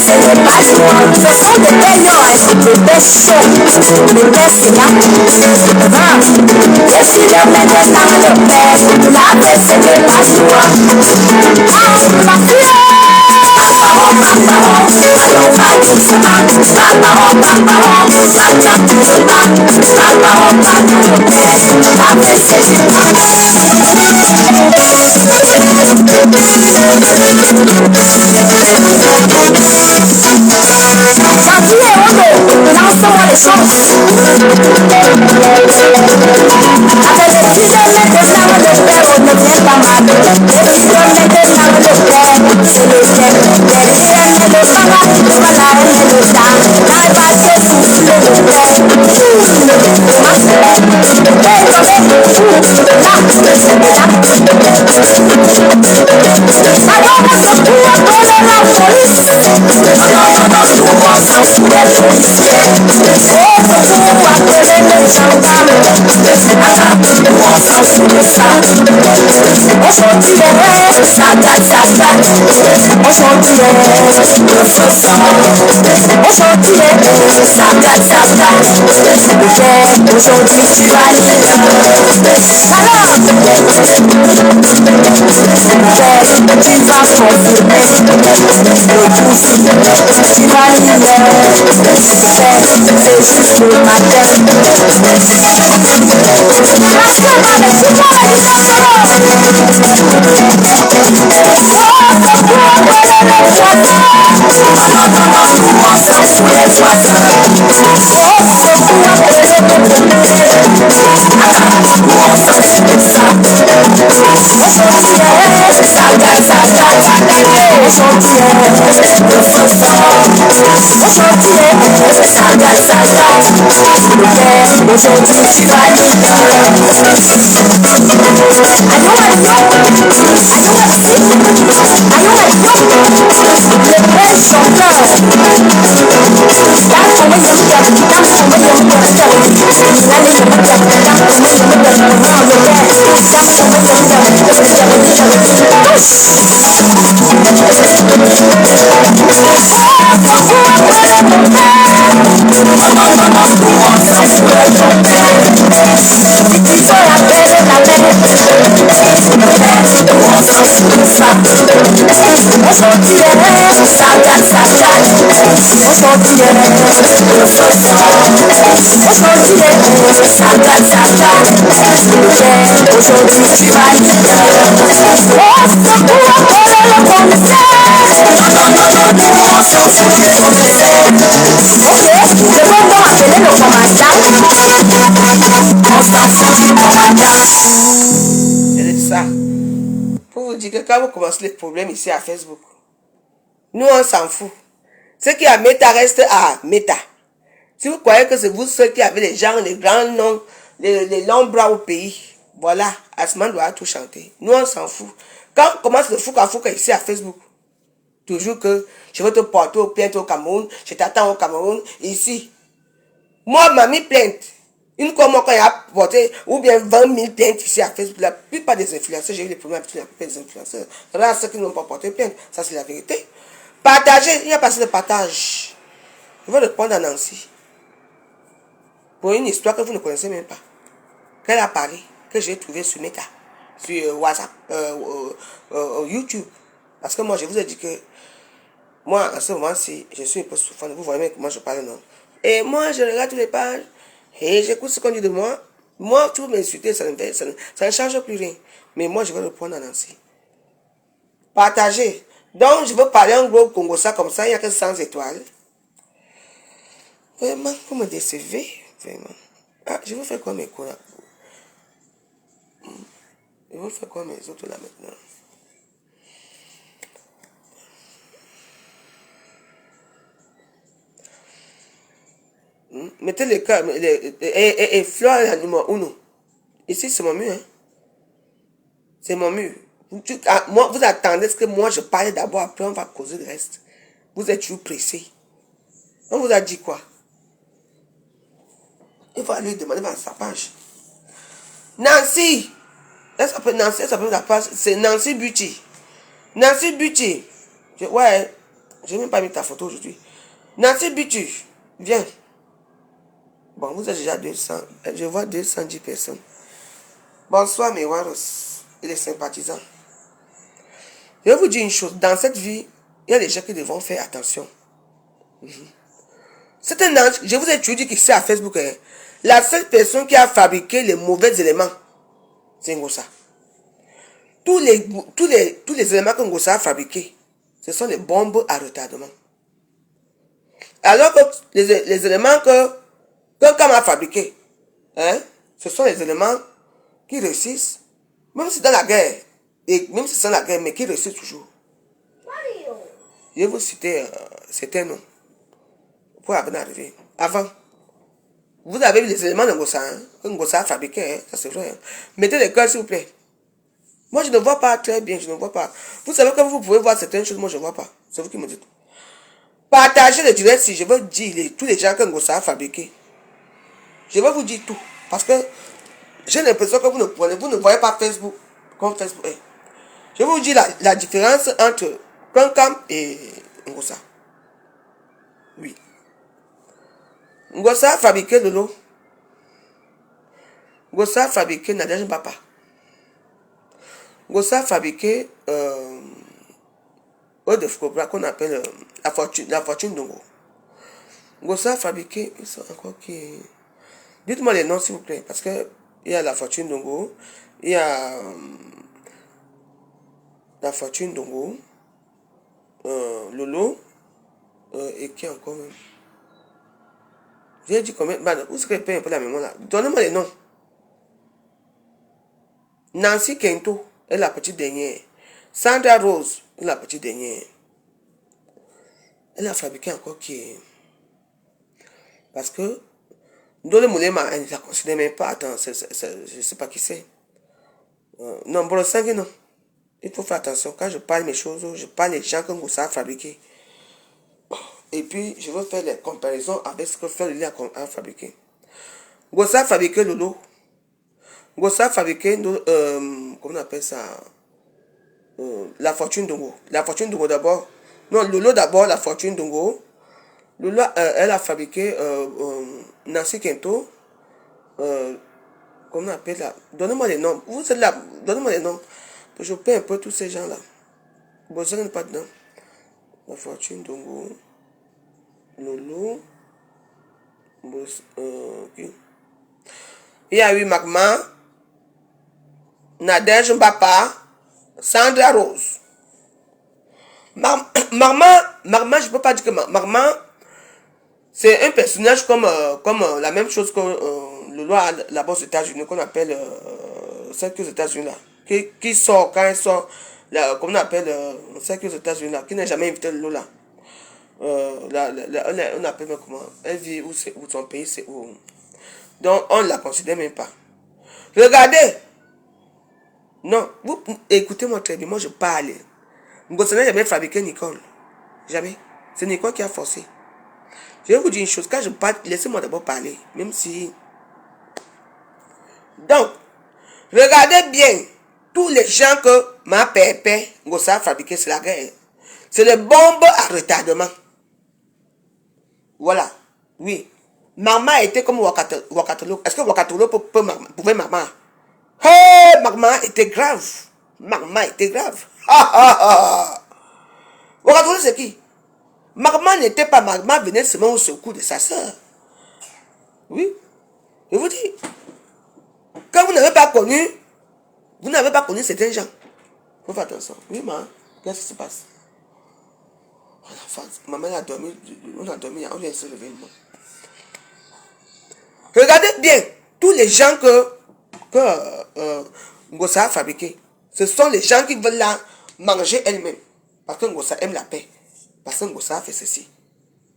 c'est le patron. Ce sont des belles noises, des belles choses, des belles sénats. Je suis le maître dans le père, la paix c'est le patron. Lançons les choses. Avec les petits élèves de l'arme de père, on ne vient pas mal. Les petits élèves de l'arme de père, c'est le ciel. Les filles de parents, voilà, et le temps. N'arrête pas de souffler le père. Aujourd'hui tu vas lire. Alors tu vas confirmer le pouce. Tu vas lire. C'est juste le matin. Aujourd'hui tu vas lire. Aujourd'hui tu vas lire. C'est ça. Pour vous dire que quand vous commencez les problèmes ici à Facebook, nous on s'en fout. Ce qui est à Meta reste à Meta. Si vous croyez que c'est vous ceux qui avez les gens, les grands noms, les longs bras au pays, voilà, Asman doit tout chanter. Nous on s'en fout. Quand on commence le fouca ici à Facebook, toujours que je veux te porter au plainte au Cameroun, je t'attends au Cameroun, ici. Moi, m'a mis plainte. Une fois, moi, quand il a porté, ou bien 20 000 plaintes ici à Facebook, la plupart des influenceurs, j'ai eu des problèmes avec la plupart des influenceurs. Là, ceux qui n'ont pas porté plainte, ça c'est la vérité. Partagez, il y a passé de partage. Je vais répondre à Nancy. Pour une histoire que vous ne connaissez même pas. Qu'elle a parlé, que j'ai trouvé sur Meta, sur WhatsApp, YouTube. Parce que moi, je vous ai dit que, moi, en ce moment-ci, je suis un peu souffrant. Vous voyez même comment je parle, non? Et moi, je regarde toutes les pages, et j'écoute ce qu'on dit de moi. Moi, tout m'insulter, ça ne change plus rien. Mais moi, je vais répondre à Nancy. Partagez. Donc, je veux parler en gros Congo, ça comme ça, il n'y a que 100 étoiles. Vraiment, vous me décevez. Vraiment. Ah, je vais faire quoi mes cours là? Je vais faire quoi mes autres là maintenant? Mettez les cas. Et Flore est numéro 1. Ici, c'est mon mur. Hein? C'est mon mur. Moi, vous attendez ce que moi je parle d'abord, après on va causer le reste. Vous êtes toujours pressé. On vous a dit quoi? Il faut aller demander dans sa page. Nancy! Elle s'appelle Nancy, elle s'appelle la page. C'est Nancy Beauty. Nancy Beauty. Ouais. J'ai même pas mis ta photo aujourd'hui. Nancy Bitu, viens. Bon, vous êtes déjà 200. Je vois 210 personnes. Bonsoir, mes Waros et les sympathisants. Je vais vous dire une chose. Dans cette vie, il y a des gens qui devront faire attention. C'est un ange. Je vous ai toujours dit qu'ici à Facebook, la seule personne qui a fabriqué les mauvais éléments, c'est Ngossa. Tous les éléments que Ngossa a fabriqués, ce sont les bombes à retardement. Alors que les éléments que quelqu'un a fabriqués, ce sont les éléments qui réussissent, même si dans la guerre, et même si c'est dans la guerre, mais qui réussissent toujours. Je vais vous citer certains noms pour arriver. Avant, vous avez vu les éléments de Ngossa, que Ngossa a fabriqué, ça c'est vrai. Mettez les cœurs s'il vous plaît. Moi je ne vois pas très bien, je ne vois pas. Vous savez que vous pouvez voir certaines choses, moi je ne vois pas. C'est vous qui me dites. Partagez le direct si je veux dire tous les gens que Ngossa a fabriqué. Je vais vous dire tout. Parce que j'ai l'impression que vous ne voyez pas Facebook comme Facebook est. Je vais vous dire la différence entre Kankam et Ngossa. Oui. Ngossa a fabriqué Lolo. Ngossa a fabriqué Nadège Papa. Ngossa a fabriqué de Fcobra qu'on appelle la fortune d'Ongo. Ngossa a fabriqué, ils sont encore qui. Dites-moi les noms s'il vous plaît, parce que il y a la fortune d'Ongo, il y a la fortune d'Ongo, Lolo, et qui encore même. J'ai dit combien. Où est-ce que je paye un peu la mémoire là? Donnez-moi les noms. Nancy Kento est la petite dernière. Sandra Rose est la petite dernière. Elle a fabriqué encore qui est. Parce que dans le moulin, elle ne la considère même pas. Attends, je ne sais pas qui c'est. Non, pour le 5, non. Il faut faire attention. Quand je parle mes choses, je parle des gens que Ngossa a fabriqué. Et puis, je veux faire les comparaisons avec ce que Fleur a fabriqué. Ngossa a fabriqué Lolo. Ngossa a fabriqué, comment on appelle ça? La fortune d'Ongo. La fortune d'Ongo d'abord. Non, Lolo d'abord, la fortune d'Ongo. Lolo, elle a fabriqué Nancy Kento. Comment on appelle là? Donnez-moi les noms. Vous êtes là, donnez-moi les noms. Je paie un peu tous ces gens-là. Besoin n'est pas dedans. La fortune d'Ongo. Lolo. Il y a eu Magma. Nadège Mbapa. Sandra Rose. Magma, je ne peux pas dire que Magma, c'est un personnage comme la même chose que Lolo a là-bas aux États-Unis, qu'on appelle celle qui est aux États-Unis là. Qui sort quand elle sort, comme on appelle celle qui est aux États-Unis là, qui n'a jamais invité Lolo là. On appelle comment? Elle vit où son pays, c'est où. Donc on ne la considère même pas. Regardez. Non, vous écoutez-moi très bien, moi je parle. Ngossa n'a jamais fabriqué Nicole. Jamais. C'est Nicole qui a forcé. Je vais vous dire une chose, quand je parle, laissez-moi d'abord parler. Même si. Donc, regardez bien. Tous les gens que ma pépé, Ngossa a fabriqué, c'est la guerre. C'est les bombes à retardement. Voilà. Oui. Maman était comme Wakatolo. Est-ce que Wakatolo pouvait maman? Hey, Magma était grave. Magma était grave. Wakatolo c'est qui? Magma n'était pas Magma, venait seulement au secours de sa soeur. Oui. Je vous dis. Quand vous n'avez pas connu certains gens. Il faut faire attention. Oui, maman. Qu'est-ce qui se passe? Maman a dormi. On a dormi. On vient de se lever. Regardez bien. Tous les gens que Ngossa a fabriqué, ce sont les gens qui veulent la manger elle-même. Parce que Ngossa aime la paix. Parce que Ngossa a fait ceci.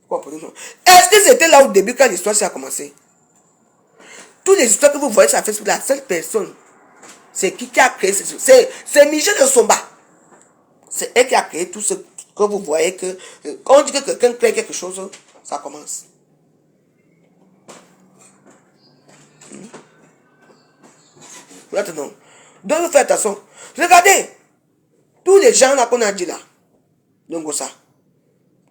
Vous comprenez, non? Est-ce que c'était là au début quand l'histoire a commencé? Toutes les histoires que vous voyez sur Facebook, la seule personne, c'est qui a créé ceci. C'est Michel de Somba. C'est elle qui a créé tout ce que vous voyez. Quand on dit que quelqu'un crée quelque chose, ça commence. Maintenant, donc faites attention. Regardez, tous les gens là qu'on a dit là, de Ngossa,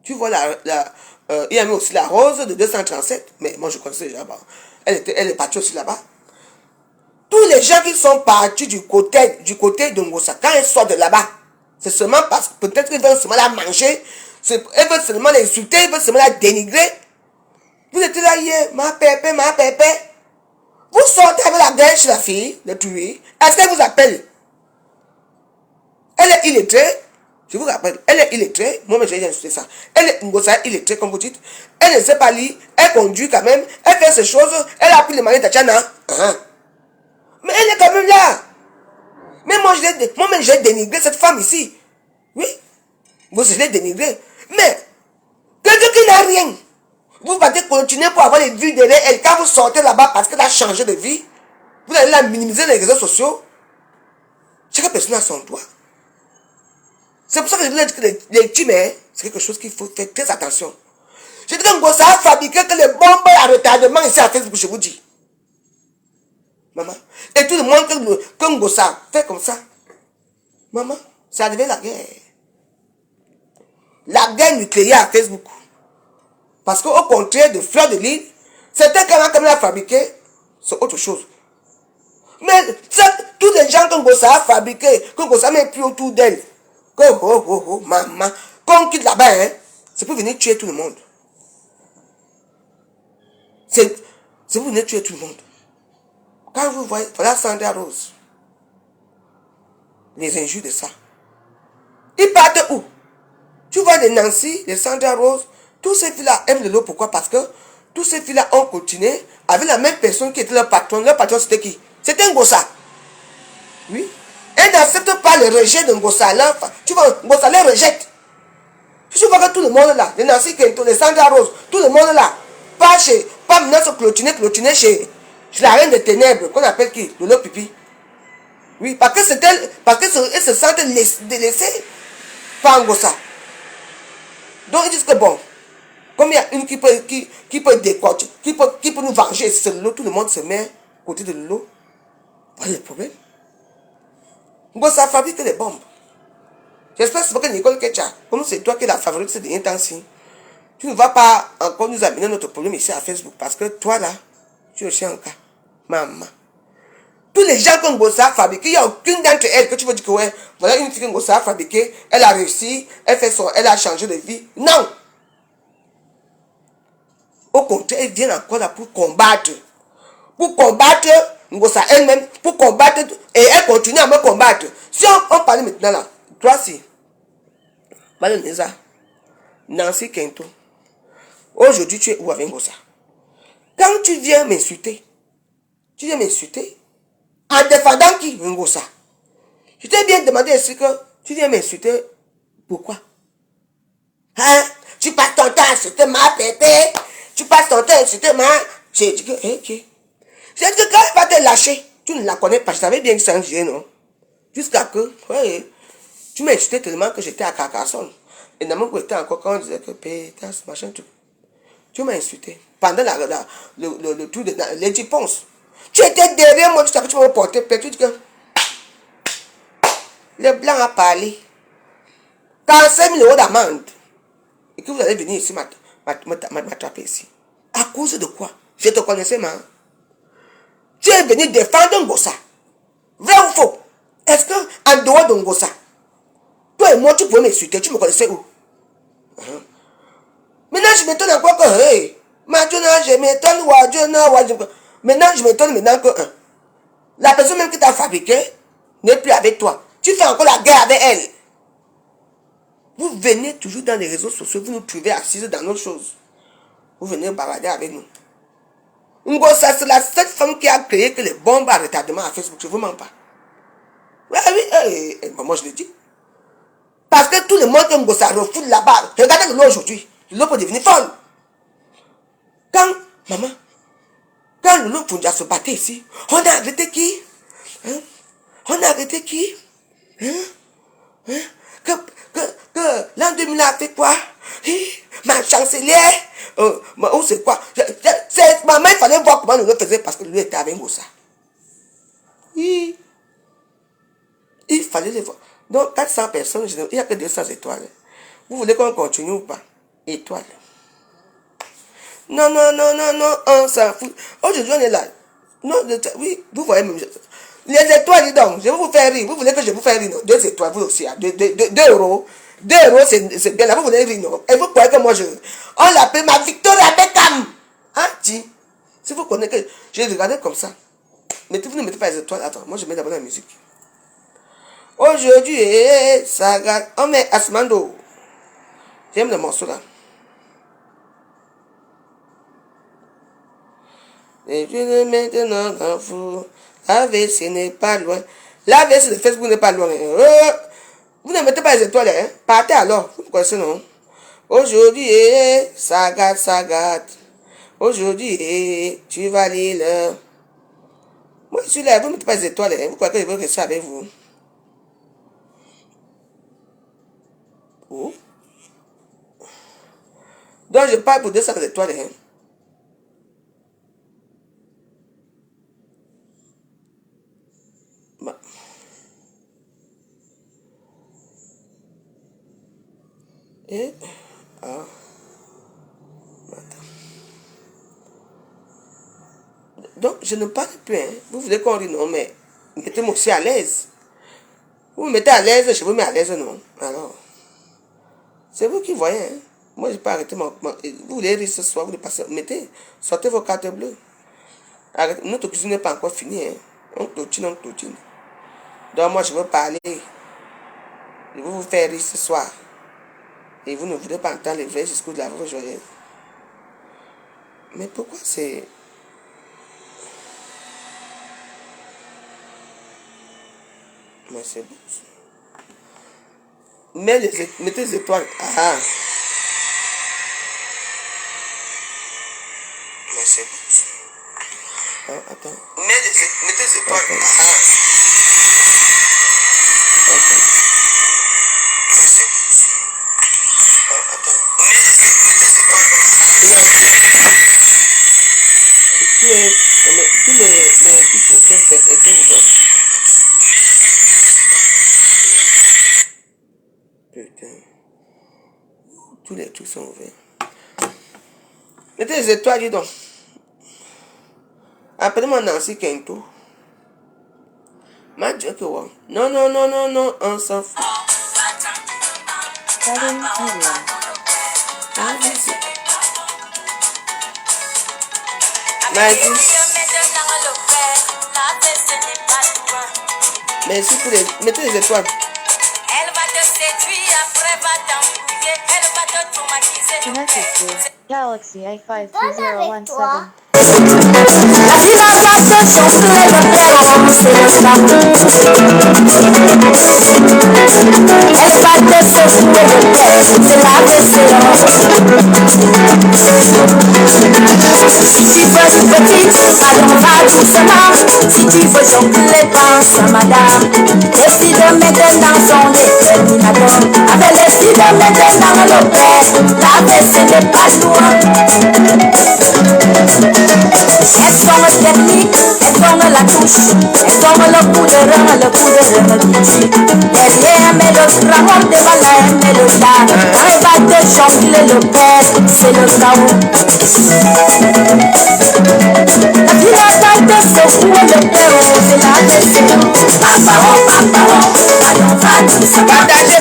Tu vois il y a mis aussi la rose de 237, mais moi je connaissais déjà là-bas. Elle est partie aussi là-bas. Tous les gens qui sont partis du côté de Ngosa, quand ils sortent de là-bas, c'est seulement parce que peut-être qu'ils veulent seulement la manger, ils veulent seulement l'insulter, ils veulent seulement la dénigrer. Vous êtes là hier, ma pépé. Vous sortez avec la gueule chez la fille, le tuer. Est-ce qu'elle vous appelle? Elle est illettrée. Je vous rappelle, elle est illettrée. Moi, j'ai insulté ça. Elle est Ngosa illettrée, comme vous dites. Elle ne sait pas lire. Elle conduit quand même. Elle fait ces choses. Elle a pris le mari d'Achana. Mais elle est quand même là. Mais moi-même, j'ai dénigré cette femme ici. Oui. Vous, je l'ai dénigré. Mais, quelqu'un qui n'a rien. Vous allez continuer pour avoir les vues derrière elle. Quand vous sortez là-bas parce qu'elle a changé de vie, vous allez la minimiser dans les réseaux sociaux. Chaque personne a son droit. C'est pour ça que je vous dis que les tumes, c'est quelque chose qu'il faut faire très attention. Je dis que Ngosa a fabriqué que les bombes à retardement ici à Facebook, je vous dis. Maman. Et tout le monde que Ngosa fait comme ça. Maman, c'est arrivé la guerre. La guerre nucléaire à Facebook. Parce qu'au contraire de Fleur de Lys, certains quand comme l'a fabriqué, c'est autre chose. Mais tous les gens que Ngosa a fabriqué, que Ngosa met plus autour d'elle, que maman, qu'on quitte là-bas, hein, c'est pour venir tuer tout le monde. C'est pour venir tuer tout le monde. Quand vous voyez, voilà Sandra Rose, les injures de ça. Ils partent où? Tu vois les Nancy, les Sandra Rose, tous ces filles-là aiment le lot. Pourquoi? Parce que tous ces filles-là ont continué avec la même personne qui était leur patron. Leur patron, c'était qui? C'était Ngosa. Oui. Elle n'accepte pas le rejet de Ngosa. Tu vois, Ngosa les rejette. Tu vois que tout le monde là, les Nancy Kento, les Sandra Rose, tout le monde là, pas maintenant se clôtiner chez la reine des ténèbres, qu'on appelle qui? Lolo Pipi. Oui, parce qu'elle se sentent délaissée par Ngosa. Donc ils disent que bon, comme il y a une qui peut décocher, qui peut nous venger, c'est Lolo, tout le monde se met côté de Lolo. Voilà le problème. Ngosa fabrique les bombes. J'espère que Nicole Ketcha, comme c'est toi qui l'as fabriqué ces derniers temps-ci, tu ne vas pas encore nous amener notre problème ici à Facebook, parce que toi là, tu es aussi un cas. Maman. Tous les gens que Ngosa a fabriqué, il n'y a aucune d'entre elles que tu veux dire que ouais, voilà une fille que Ngosa a fabriquée, elle a réussi, elle a changé de vie. Non! Au contraire, elle vient encore là pour combattre. Pour combattre Ngosa elle-même, pour combattre, et elle continue à me combattre. Si on parle maintenant là, toi si, Malonesa, Nancy Kento, aujourd'hui tu es où avec Ngosa? Quand tu viens m'insulter en défendant qui? Ngosa. Je t'ai bien demandé est-ce que tu viens m'insulter. Pourquoi? Hein? Tu passes ton temps à insulter ma pépé. Tu passes ton temps à insulter ma... J'ai dit que, ok. J'ai dit que quand elle va te lâcher, tu ne la connais pas. Je savais bien que c'est un G, non? Jusqu'à que, ouais, tu m'as insulté tellement que j'étais à Carcassonne. Et Namoko était encore quand on disait que pétasse, machin, tout. Tu m'as insulté. Pendant le tour de Lady Ponce. Tu étais derrière moi, tu m'as porté plainte. Tu dis que le blanc a parlé. 45 000 € d'amende. Et que vous allez venir ici m'attraper ici. À cause de quoi? Je te connaissais, man. Tu es venu défendre Ngosa. Vrai ou faux? Est-ce que en dehors de Ngosa, toi et moi, tu pouvais m'insulter? Tu me connaissais où? Maintenant, je m'étonne encore que, hey, maintenant, je m'étonne, maintenant, je m'étonne maintenant que, la personne même qui t'a fabriqué n'est plus avec toi. Tu fais encore la guerre avec elle. Vous venez toujours dans les réseaux sociaux, vous nous trouvez assises dans nos choses. Vous venez balader avec nous. Ngosa, c'est la seule femme qui a créé que les bombes à retardement à Facebook. Je ne vous mens pas. Oui, oui, moi je le dis. Parce que tout le monde que Ngosa refoule là-bas, regardez l'eau aujourd'hui. L'eau peut devenir folle. Quand, maman, quand Lolo Punja se battait ici, on a arrêté qui? Hein? On a arrêté qui? Hein? Hein? Que l'an 2000 a fait quoi? Ma chancelière, où c'est quoi? Maman, il fallait voir comment Lolo faisait parce que Lolo était avec Ngosa. Oui. Il fallait les voir. Donc, 400 personnes, il n'y a que 200 étoiles. Vous voulez qu'on continue ou pas? étoile. Non, non, non, non, non, on s'en fout. Aujourd'hui, on est là. Non, oui, vous voyez même. Les étoiles, dis donc, je vais vous faire rire. Vous voulez que je vous fasse rire, non? 2 étoiles, vous aussi, 2 euros. 2 euros, c'est bien là, vous voulez rire, non? Et vous croyez que moi, on l'appelle ma Victoria Beckham. Hein, dis. Si vous connaissez que j'ai regardé comme ça. Mais vous ne mettez pas les étoiles. Attends, moi, je mets d'abord la musique. Aujourd'hui, ça regarde. On met Asmando. J'aime le morceau là. Et je ne maintenant dans vous. l'AVC n'est pas loin. L'AVC de Facebook n'est pas loin. Vous ne mettez pas les étoiles, hein? Partez alors. Vous connaissez, non? Aujourd'hui, ça gâte, ça gâte. Aujourd'hui, tu vas lire. Moi, je suis là. Vous ne mettez pas les étoiles, hein? Vous croyez que je veux rester avec vous? Oh. Donc, je parle pour 200 étoiles, hein? Bah. Et donc, je ne parle plus, hein. Vous voulez qu'on rit, non, mais mettez-moi aussi à l'aise. Vous me mettez à l'aise, je vous mets à l'aise, non. Alors, c'est vous qui voyez, hein. Moi, je n'ai pas arrêté vous voulez rire ce soir, vous voulez passer, sortez vos cartes bleues. Arrêtez. Notre cuisine n'est pas encore finie, hein. On clôture. Donc, moi, je veux parler. Je veux vous faire rire ce soir. Et vous ne voulez pas entendre les vrais discours de la vraie joyeuse. Mais pourquoi c'est... Mais c'est beau. Mettez les étoiles. Ah. Mais c'est beau. Ah, attends. Mettez les étoiles. Okay. Ah. Okay. Mais c'est beau. Ah, attends. Mettez les étoiles. Tous les trucs étaient ouverts. Putain. Tous les trucs sont ouverts. Mettez les étoiles, dis donc. Appelez-moi Nancy Kento. Ma Dieu que ouais. Non, on s'en fout. Merci pour les... Mettez les étoiles. Elle va te séduire, après va t'embrouiller, elle va te traumatiser. Connected to Galaxy A52017. La civilisation sur les repères, c'est le sang. Elle va te secouer le père, c'est la décéance. Si tu veux une petite, allons va doucement. Si tu veux jongler, pense à madame. Les filles de maintenant sont des terminateurs. Avec les filles de maintenant le père, la baisse n'est pas loin. Elles sont techniques, elles ont la touche, elles ont le coup de rein touché. Derrière mélodrame, devant la mélodie, quand elle va te jongler le père, c'est le chaos. La vie va te secouer le père, c'est la décision. Papa, allons va tout se partager,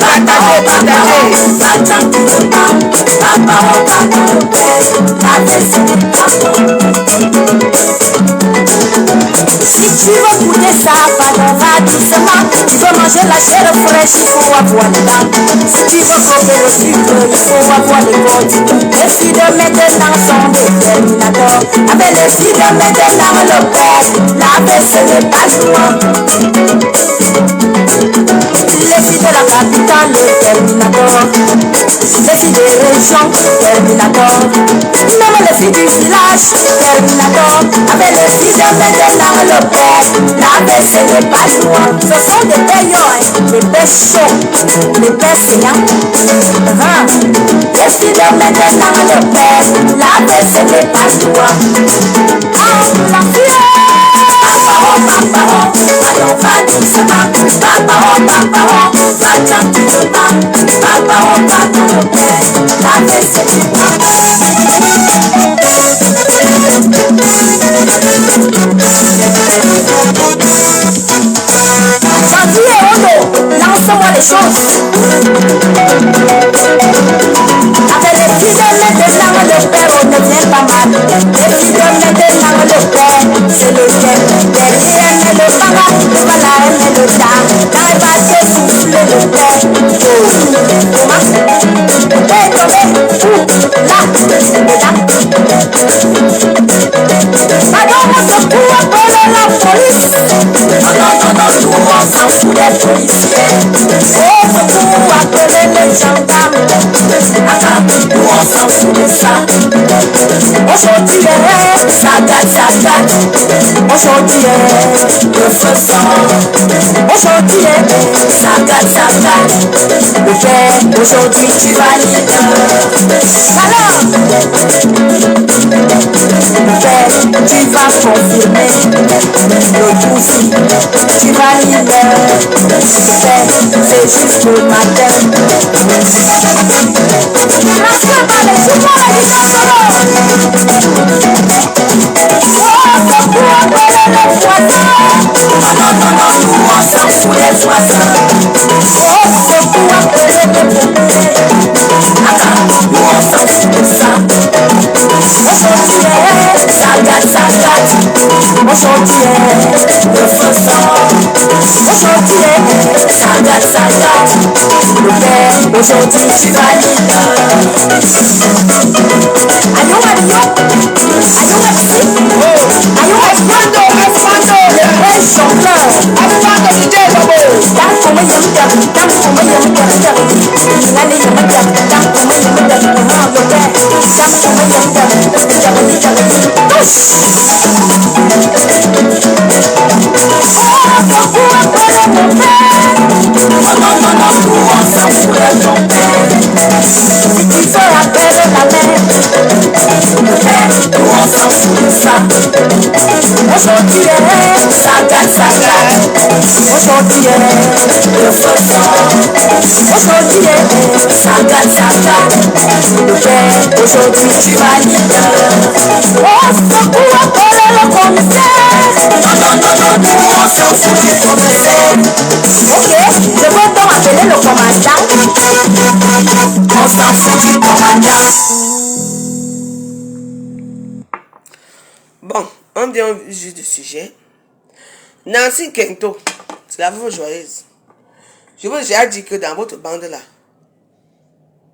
si tu veux goûter ça, pardon, va doucement. Tu veux manger la chair fraîche, il faut avoir les dents. Si tu veux croquer le sucre, il faut avoir les côtes. Les filles de maintenant sont des terminateurs. Avec les filles de maintenant le père, la baisse n'est pas loin. Les filles de la capitale, le terminator. Les filles des régions, terminator. Même les filles du village, terminator. Avec les filles de maintenant le père, la baisse n'est pas loin. Ce sont des payants, des pères chauds, des pères saignants. Les filles de maintenant le père, la baisse n'est pas loin. Ah, la fille. Allons va doucement, va tranquillement, va dans le père, la baisse Lance-moi les choses. Avec les filles de maintenant, le père, on ne vient pas mal. Les filles de maintenant, le père, c'est le thème. Derrière, elle le para, le bala, elle le temps. Dans les baskets, souffle le père. Comment? Hey, tombé, où? Là, alors, on se court après la police. Non, tout on s'en fout des policiers. Oh, se court après les gendarmes. Attends, nous on s'en fout de ça. Aujourd'hui, ça gâte. Aujourd'hui, le feu sort. Aujourd'hui, ça gâte. Le père, aujourd'hui, tu vas leader. Alors, le père, tu vas confirmer. Le pouce, tu vas leader. Père, c'est jusqu'au matin. Aujourd'hui, le feu sort. Aujourd'hui, ça gâte. Le père, aujourd'hui, tu vas leader. Aujourd'hui, ça gâte. Aujourd'hui, le feu sort. Aujourd'hui, ça gâte. Le père, aujourd'hui, tu vas leader. On se court après le commissaire. Non, on s'en fout du commissaire. Ok, je veux donc appeler le commandant. On s'en fout du commandant. Bon, on vient au vif du sujet. Nancy Kento, c'est la veuve joyeuse. Je vous ai déjà dit que dans votre bande là,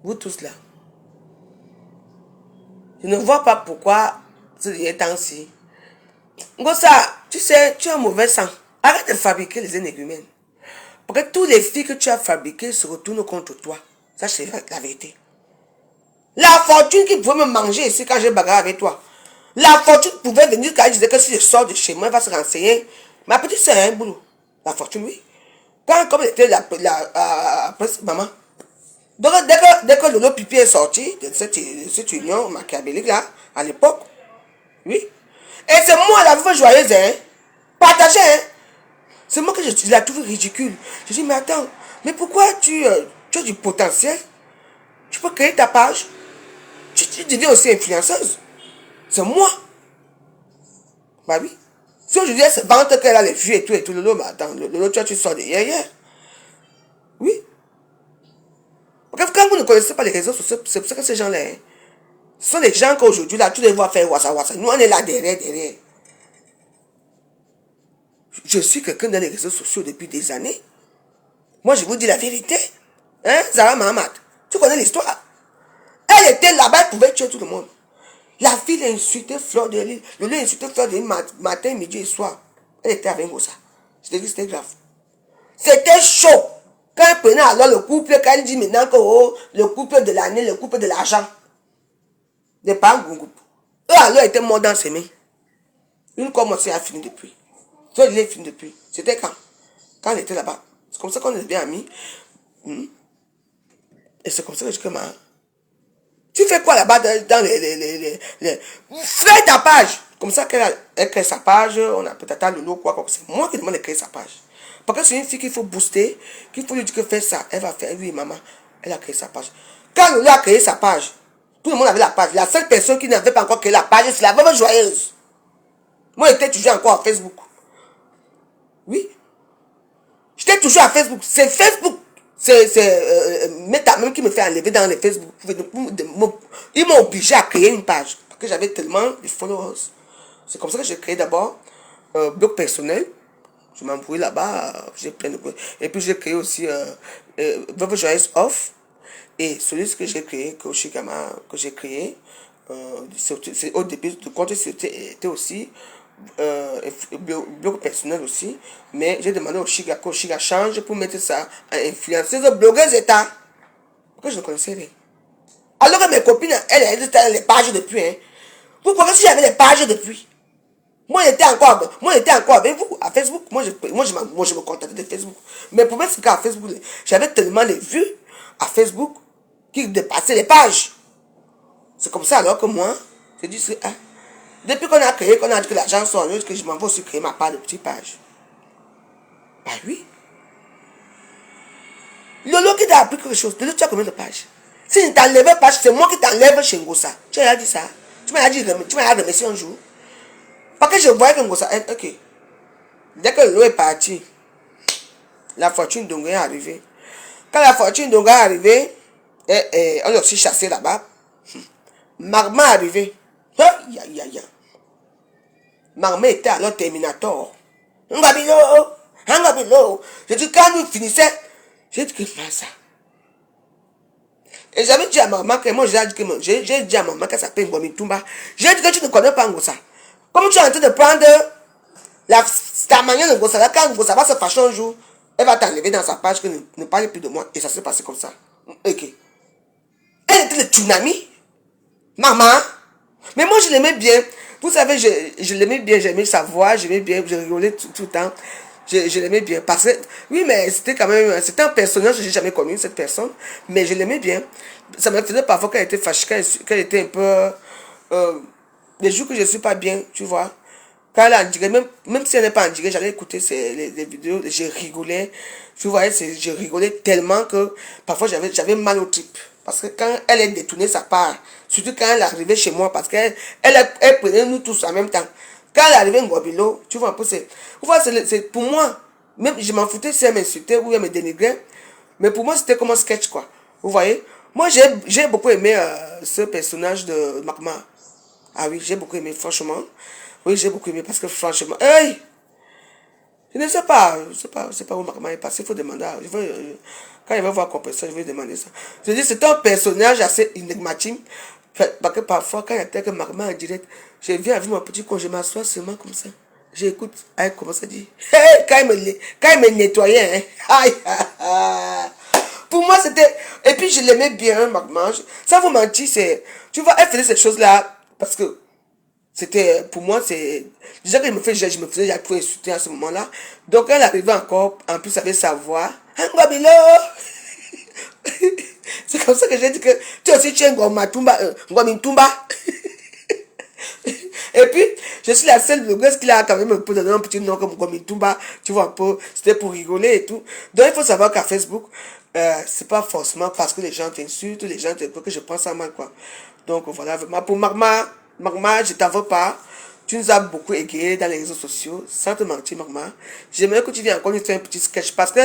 vous tous là, je ne vois pas pourquoi ces temps-ci. Gossa, tu sais, tu as un mauvais sang. Arrête de fabriquer les énergumènes. Parce que toutes les filles que tu as fabriquées se retournent contre toi. Ça, c'est la vérité. La fortune qui pouvait me manger ici quand j'ai bagarre avec toi. La fortune pouvait venir quand je disais que si je sors de chez moi, elle va se renseigner. Ma petite sœur a un boulot. La fortune, oui. Quand, comme elle était maman. Donc, dès que Lolo Pipi est sorti de cette union machiavélique là, à l'époque, oui. Et c'est moi la veuve joyeuse, hein. Partagée, hein. C'est moi que je la trouve ridicule. Je dis, mais attends, mais pourquoi tu as du potentiel? Tu peux créer ta page. Tu deviens aussi influenceuse. C'est moi. Bah oui. Si aujourd'hui elle se vante qu'elle a les vues et tout, Lolo, mais attends, Lolo, tu sors de hier. Oui. Parce que quand vous ne connaissez pas les réseaux sociaux, c'est pour ça que ces gens-là, hein, ce sont les gens qu'aujourd'hui, là, tu les vois faire wassa. Nous, on est là derrière. Je suis quelqu'un dans les réseaux sociaux depuis des années. Moi, je vous dis la vérité. Hein, Zara Mahamat, tu connais l'histoire. Elle était là-bas, elle pouvait tuer tout le monde. La fille a insulté Fleur de Lille. Le lieu a insulté Fleur de Lille matin, midi et soir. Elle était avec Ngossa. Je te dis, c'était grave. C'était chaud. Quand elle prenait alors le couple, quand elle dit maintenant que oh, le couple de l'année, le couple de l'argent. Les parents Gungup. Eux alors étaient morts dans ses mains. Une comme aussi a fini depuis. Fleur de Lille est fini depuis. C'était quand? Quand elle était là-bas. C'est comme ça qu'on est bien amis. Et c'est comme ça que je dis que tu fais quoi là-bas dans les... Fais ta page. Comme ça qu'elle crée sa page. On a peut-être un loulou, quoi. C'est moi qui demande de créer sa page. Parce que c'est une fille qu'il faut booster. Qu'il faut lui dire que fais ça. Elle va faire, oui, maman. Elle a créé sa page. Quand Loulou a créé sa page, Tout le monde avait la page. La seule personne qui n'avait pas encore créé la page, c'est la veuve joyeuse. Moi, j'étais toujours encore à Facebook. Oui. J'étais toujours à Facebook. C'est Facebook. C'est Meta même qui me fait enlever dans les Facebook. Ils m'ont obligé à créer une page. Parce que j'avais tellement de followers. C'est comme ça que j'ai créé d'abord blog personnel. Je m'embrouille là-bas. J'ai plein de... Et puis j'ai créé aussi Veuve Joyeuse Off. Et celui que j'ai créé, que j'ai créé, au début, le compte était aussi blog personnel aussi, mais j'ai demandé au Chiga que Chiga change pour mettre ça à influenceuse blogueuse état. Parce que je ne connaissais rien. Alors que mes copines, elles étaient les pages depuis. Hein. Vous croyez si j'avais les pages depuis? Moi, j'étais encore avec vous à Facebook. Moi, je me contentais de Facebook. Mais pour moi, c'est qu'à Facebook, j'avais tellement les vues à Facebook qui dépassaient les pages. C'est comme ça alors que moi, j'ai dit, depuis qu'on a créé, que l'argent sort, que je m'en vais aussi créer ma part de petite page. Bah oui. Lolo qui t'a appris quelque chose, tu as combien de pages? Si je ne t'enlève pas, c'est moi qui t'enlève chez Ngossa. Tu m'as dit ça. Tu m'as remercié un jour. Parce que je voyais que Ngossa, ok. Dès que Lolo est parti, la fortune d'Onga est arrivée. Quand la fortune d'Onga est arrivée, on l'a aussi chassé là-bas. Magma est arrivé. Magma était alors Terminator. Ngabilo. J'ai dit, quand nous finissons, j'ai dit que c'est ça. Et j'avais dit à maman que moi, j'ai dit à maman qu'elle s'appelle Ngomitumba. J'ai dit que tu ne connais pas Ngossa. Comme tu es en train de prendre ta manière de Ngossa, quand Ngossa va se fâcher un jour, elle va t'enlever dans sa page que ne parle plus de moi. Et ça s'est passé comme ça. Ok. Elle était le tsunami. Maman. Mais moi, je l'aimais bien. Vous savez, je l'aimais bien. J'aimais sa voix. J'aimais bien. Je rigolais tout le temps. Je l'aimais bien. Parce que, oui, mais c'était quand même... C'était un personnage que je n'ai jamais connu, cette personne. Mais je l'aimais bien. Ça me faisait parfois qu'elle était fâchée, qu'elle était un peu... les jours que je ne suis pas bien, tu vois. Quand elle est en direct, même si elle n'est pas en direct, j'allais écouter les vidéos, je rigolais. Tu vois, je rigolais tellement que parfois j'avais mal au trip. Parce que quand elle est détournée sa part, surtout quand elle est arrivée chez moi, parce qu'elle elle prenait nous tous en même temps. Quand elle est arrivée en Ngobilo, tu vois un peu, c'est pour moi, même je m'en foutais si elle m'insultait ou elle me dénigrait, mais pour moi c'était comme un sketch quoi. Vous voyez? Moi j'ai beaucoup aimé ce personnage de Magma. Ah oui, j'ai beaucoup aimé, franchement. Oui, j'ai beaucoup aimé parce que franchement, hey! Je ne sais pas, je sais pas où Magma est passé, il faut demander. Quand il va voir Compresseur, je vais demander ça. Je dis, c'est un personnage assez énigmatique. Parce que parfois, quand il y a tel que Magma en direct, je viens avec mon petit con, je m'assois seulement comme ça. J'écoute, elle commence à dire, hey! Quand il me nettoyait, hein. Aïe, pour moi, c'était. Et puis, je l'aimais bien, Magma. Sans vous mentir, c'est. Tu vois, elle faisait cette chose-là parce que. C'était, pour moi, c'est... Déjà que je me faisais déjà trop insulter à ce moment-là. Donc, elle arrivait encore, en plus avec sa voix. Ngobilo! C'est comme ça que j'ai dit que tu aussi tu es Ngomitumba. Et puis, je suis la seule blogueuse qui a quand même un peu donné un petit nom comme Ngomitumba. Tu vois un peu, c'était pour rigoler et tout. Donc, il faut savoir qu'à Facebook, c'est pas forcément parce que les gens t'insultent, les gens que je pense à mal, quoi. Donc, voilà, vraiment, pour Magma, je t'en veux pas. Tu nous as beaucoup égayé dans les réseaux sociaux, sans te mentir, Magma. J'aimerais que tu viennes encore nous faire un petit sketch parce que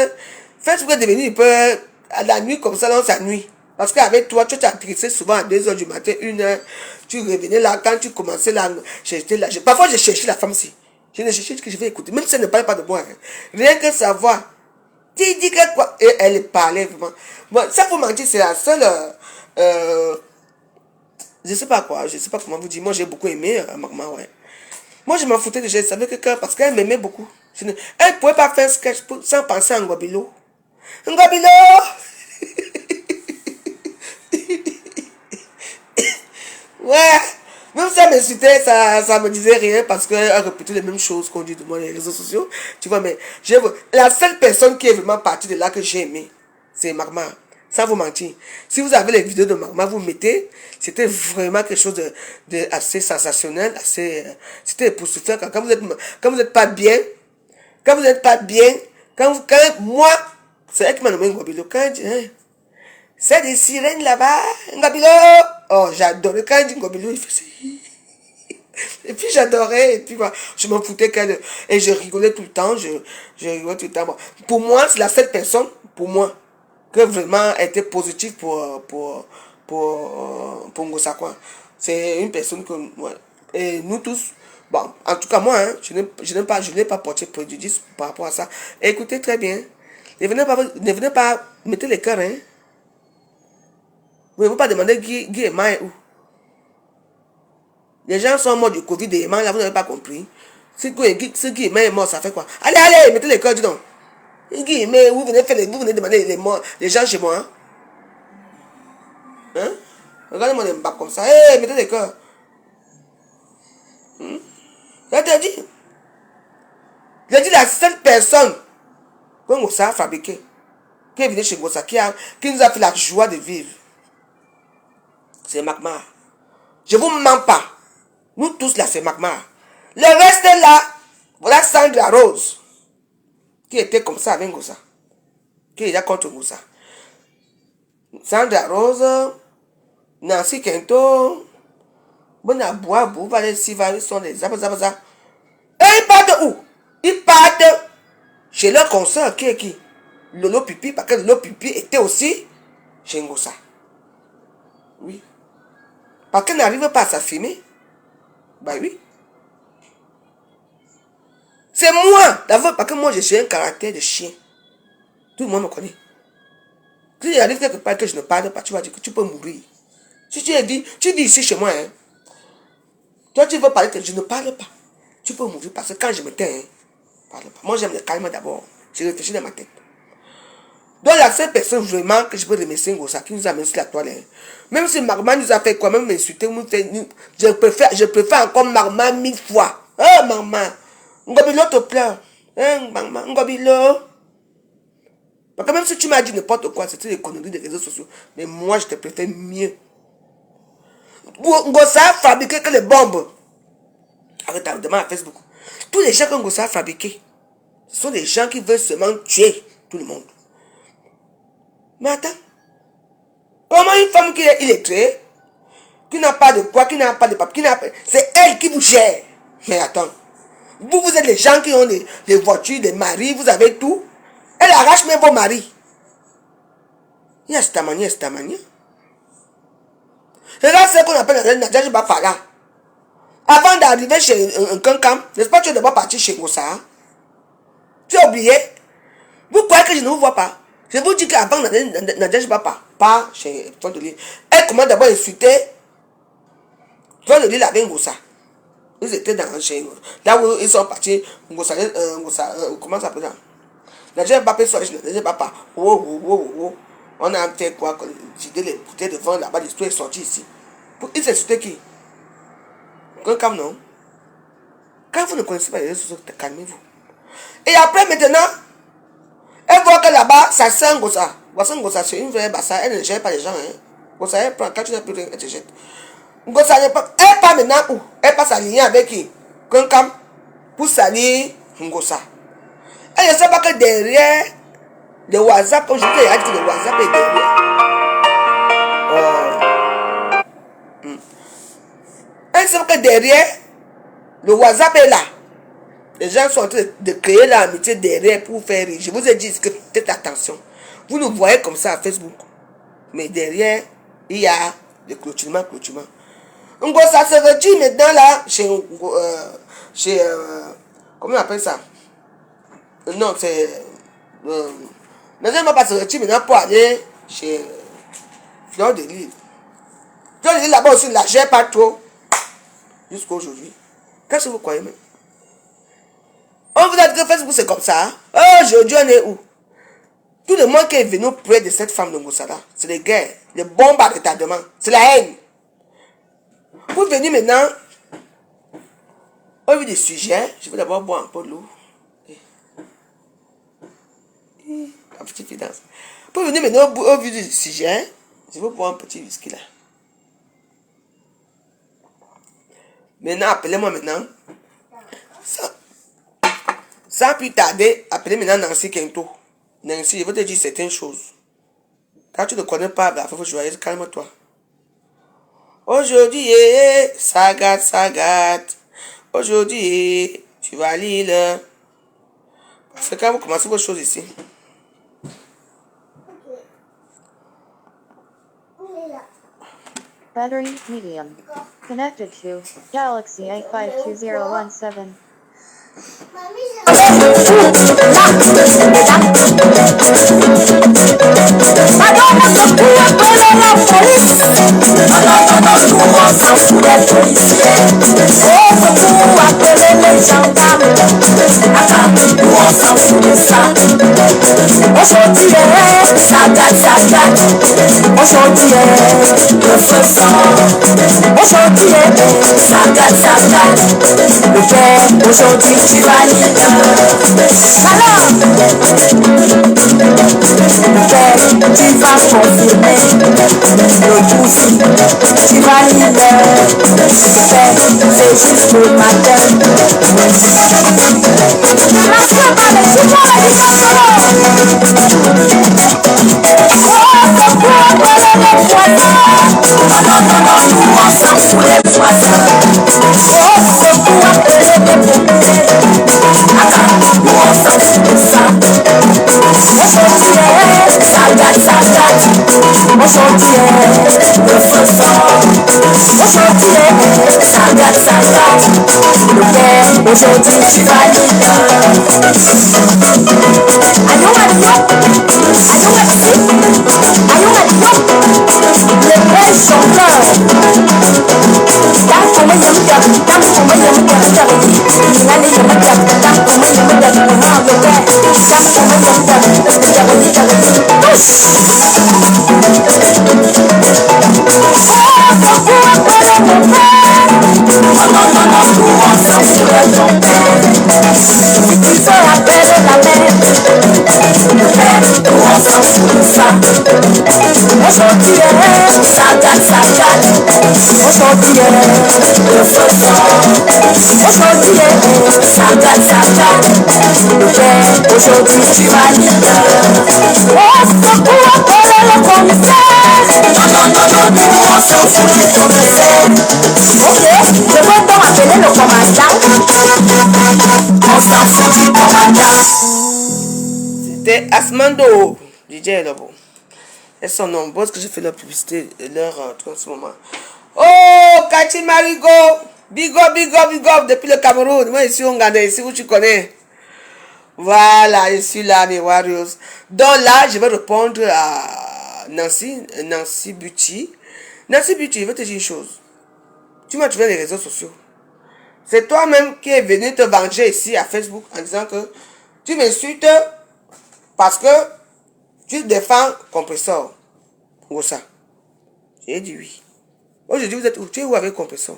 Facebook est devenu un peu à la nuit comme ça, dans sa nuit. Parce qu'avec toi, tu t'entrissais souvent à 2h du matin, 1h. Tu revenais là, quand tu commençais là, parfois j'ai cherché la femme si. Je ne cherchais que je vais écouter, même si elle ne parle pas de moi. Hein. Rien que savoir. Tu dis que quoi? Et elle parlait vraiment. Bon, ça faut mentir, c'est la seule. Je sais pas quoi, je sais pas comment vous dire. Moi, j'ai beaucoup aimé Magma, ouais. Moi, je m'en foutais déjà, je savais que parce qu'elle m'aimait beaucoup. Elle ne pouvait pas faire un sketch sans penser à Ngobilo. Ngobilo! Ouais! Même si elle m'insultait, ça me disait rien parce qu'elle répétait les mêmes choses qu'on dit de moi sur les réseaux sociaux. Tu vois, mais la seule personne qui est vraiment partie de là que j'ai aimé, c'est Magma. Sans vous mentir. Si vous avez les vidéos de Magma, vous mettez, c'était vraiment quelque chose de assez sensationnel, assez, c'était époustouflant. Quand vous êtes pas bien, quand moi, c'est elle qui m'a nommé Ngobilo. Quand elle dit, hein, c'est des sirènes là-bas, Ngobilo! Oh, j'adorais. Quand il dit Ngobilo, il faisait... Et puis j'adorais, et puis moi, je m'en foutais qu'elle... Et je rigolais tout le temps, je rigolais tout le temps. Bon, pour moi, c'est la seule personne, pour moi, que vraiment était positive pour Ngosa, quoi. C'est une personne que... Ouais. Et nous tous, bon, en tout cas moi, hein, je n'ai pas porté préjudice par rapport à ça. Et écoutez très bien, ne venez pas mettre les cœurs, hein. Vous ne pouvez pas demander Guy et Maï où. Les gens sont morts du Covid et là, vous n'avez pas compris. Si Guy et Maï est mort, ça fait quoi? Allez, allez, mettez les cœurs, dis donc. Guy et Maï, vous venez demander les gens chez moi, hein? Hein? Regardez-moi les mbats comme ça. Hé, mettez les cœurs. Je t'ai dit. J'ai dit la seule personne que Ngosa a fabriqué, qui est venu chez Ngosa, qui nous a fait la joie de vivre, c'est Magmar. Je ne vous mens pas. Nous tous là, c'est Magmar. Le reste est là, voilà Sandra Rose, qui était comme ça avec Ngosa, qui est là contre Ngosa. Sandra Rose, Nancy Kento, Bona Boabou, Valérie Siva, ils sont des zabazabaza. Et ils partent où? Ils partent chez leur consoeur qui est qui? Lolo Pipi, parce que Lolo Pipi était aussi chez Ngosa. Oui. Parce qu'elle n'arrive pas à s'affirmer. Bah oui. C'est moi, d'abord, parce que moi je suis un caractère de chien. Tout le monde me connaît. Si il arrive quelque part que je ne parle pas, tu vas dire que tu peux mourir. Si tu dis ici chez moi, hein, toi tu veux parler que je ne parle pas. Tu peux mourir parce que quand je me tais, hein, parle pas. Moi j'aime le calme d'abord. Je réfléchis dans ma tête. Donc la seule personne vraiment que je peux remercier Ngosa qui nous a mis sur la toile. Même si Marma nous a fait quoi même m'insulter, je préfère encore Marma 1000 fois. Oh Marma, Ngobilo te pleure. Hein, Marma, Ngobilo. Parce que même si tu m'as dit n'importe quoi, c'était des conneries des réseaux sociaux. Mais moi, je te préfère mieux. Ngosa a fabriqué que les bombes. Arrête, demande à Facebook. Tous les gens que Ngosa a fabriqués, ce sont des gens qui veulent seulement tuer tout le monde. Mais attends. Comment une femme qui est illettrée, qui n'a pas de quoi, qui n'a pas de papier, c'est elle qui vous gère. Mais attends. Vous êtes les gens qui ont des voitures, des maris, vous avez tout. Elle arrache même vos maris. Il y a cette manière, cette manière. Et là, c'est ce qu'on appelle Nadia Jibapala. Avant d'arriver chez un cancam, n'est-ce pas, tu es d'abord parti chez Ngosa? Tu as oublié? Vous croyez que je ne vous vois pas? Je vous dis qu'avant Nadia Jibapala, pas chez Fond de l'île, elle commence d'abord à insulter Fond de l'île avec Ngosa. Ils étaient dans chez là où ils sont partis, Ngosa, comment ça s'appelle ça? Nadia Jibapala, on a fait quoi? J'ai les bouteilles de vin là-bas, l'histoire est sortie ici. Ils s'insultaient qui? Comme non. Quand vous ne connaissez pas les réseaux sociaux, calmez-vous. Et après, maintenant, elle voit que là-bas, ça sent Ngosa. Ngosa, c'est une vraie bassa. Elle ne gère pas les gens. Hein. Ngosa, elle prend. Quand tu n'as plus rien, elle te jette. Ngosa, elle part maintenant où? Elle passe à lier avec qui? Quelqu'un pour salir Ngosa. Elle ne sait pas que derrière le WhatsApp, comme je t'ai dit que le WhatsApp est derrière. Elle ne sait pas que derrière, le WhatsApp est là. Les gens sont en train de créer l'amitié derrière pour faire rire. Je vous ai dit que faites attention. Vous nous voyez comme ça à Facebook. Mais derrière, il y a le clôturement. Ngosa se retire maintenant là chez comment on appelle ça? Non, c'est les gens ne vont pas se retirer maintenant pour aller chez Fleur de Lille. Fleur de Lille là-bas aussi ne la gère pas trop jusqu'à aujourd'hui. Qu'est-ce que vous croyez même? On vous a dit que Facebook c'est comme ça. Oh, aujourd'hui on est où? Tout le monde qui est venu près de cette femme de Ngosa là, c'est les guerres, les bombes à retardement, c'est la haine. Pour venir maintenant, au vu des sujets, je vais d'abord boire un peu de l'eau. La petite finance. Pour venir maintenant au vu du sujet, je vais boire un petit whisky là. Maintenant, appelez-moi maintenant. Sans plus tarder, appelez maintenant Nancy Kento. Nancy, je vais te dire certaines choses. Quand tu ne connais pas la fête joyeuse, calme-toi. Aujourd'hui, ça gâte, ça gâte. Aujourd'hui, tu vas à Lille. Parce que quand vous commencez vos choses ici. Battery medium. Connected to Galaxy A52017. Aujourd'hui tu vas lire. Alors, tu vas confirmer le pouce. Tu vas lire. C'est juste le matin. La soeur parle, tu vois la aujourd'hui tu vas lire. Les vrais chanteurs. Aujourd'hui, ça gâte, ça gâte. Aujourd'hui, le feu sort. Aujourd'hui, ça gâte, ça gâte. Aujourd'hui, tu vas lire. Oh, secours, appelle le commissaire. Non, nous, on s'en fout du commissaire. Ok, je vais donc appeler le commandant. On s'en fout du commandant. C'était Asmando, DJ Lobo. Elles sont nombreuses que j'ai fait leur publicité, leur truc en ce moment. Oh, Cathy Marigo, big up, big up, big up, depuis le Cameroun. Moi, je suis Ougandais, ici où tu connais. Voilà, je suis là, mes Warriors. Donc là, je vais répondre à Nancy Buti. Nancy Buti, je vais te dire une chose. Tu m'as trouvé les réseaux sociaux. C'est toi-même qui es venu te venger ici à Facebook en disant que tu m'insultes parce que tu défends Compressor. Ou ça. J'ai dit oui. Aujourd'hui, vous êtes où? Tu es où avec Compressor?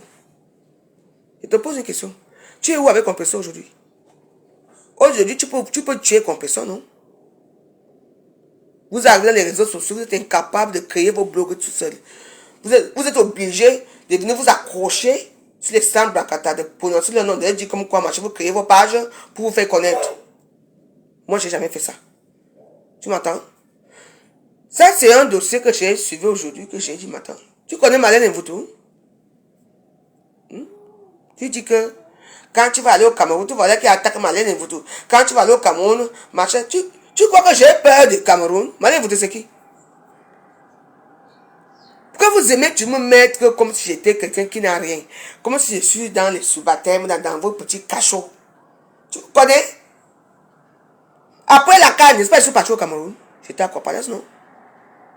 Je te pose une question. Tu es où avec Compressor aujourd'hui? Aujourd'hui, tu peux tuer Compressor, non? Vous arrivez dans les réseaux sociaux, vous êtes incapable de créer vos blogs tout seul. Vous êtes obligé de venir vous accrocher sur les stands Brakata, de prononcer le nom, de dire comme quoi, machin, vous créez vos pages pour vous faire connaître. Moi, j'ai jamais fait ça. Tu m'entends? Ça, c'est un dossier que j'ai suivi aujourd'hui, que j'ai dit, m'attends. Tu connais Marlène Mvoutou? Tu dis que quand tu vas aller au Cameroun, tu vois là qui attaque Marlène Mvoutou. Quand tu vas aller au Cameroun, machin, tu crois que j'ai peur du Cameroun? Marlène Mvoutou, c'est qui? Pourquoi vous aimez tu me mettre comme si j'étais quelqu'un qui n'a rien? Comme si je suis dans les sous-baptêmes, dans vos petits cachots. Tu connais? Après la CAN, n'est-ce pas, je suis parti au Cameroun? J'étais à Corpalès, non?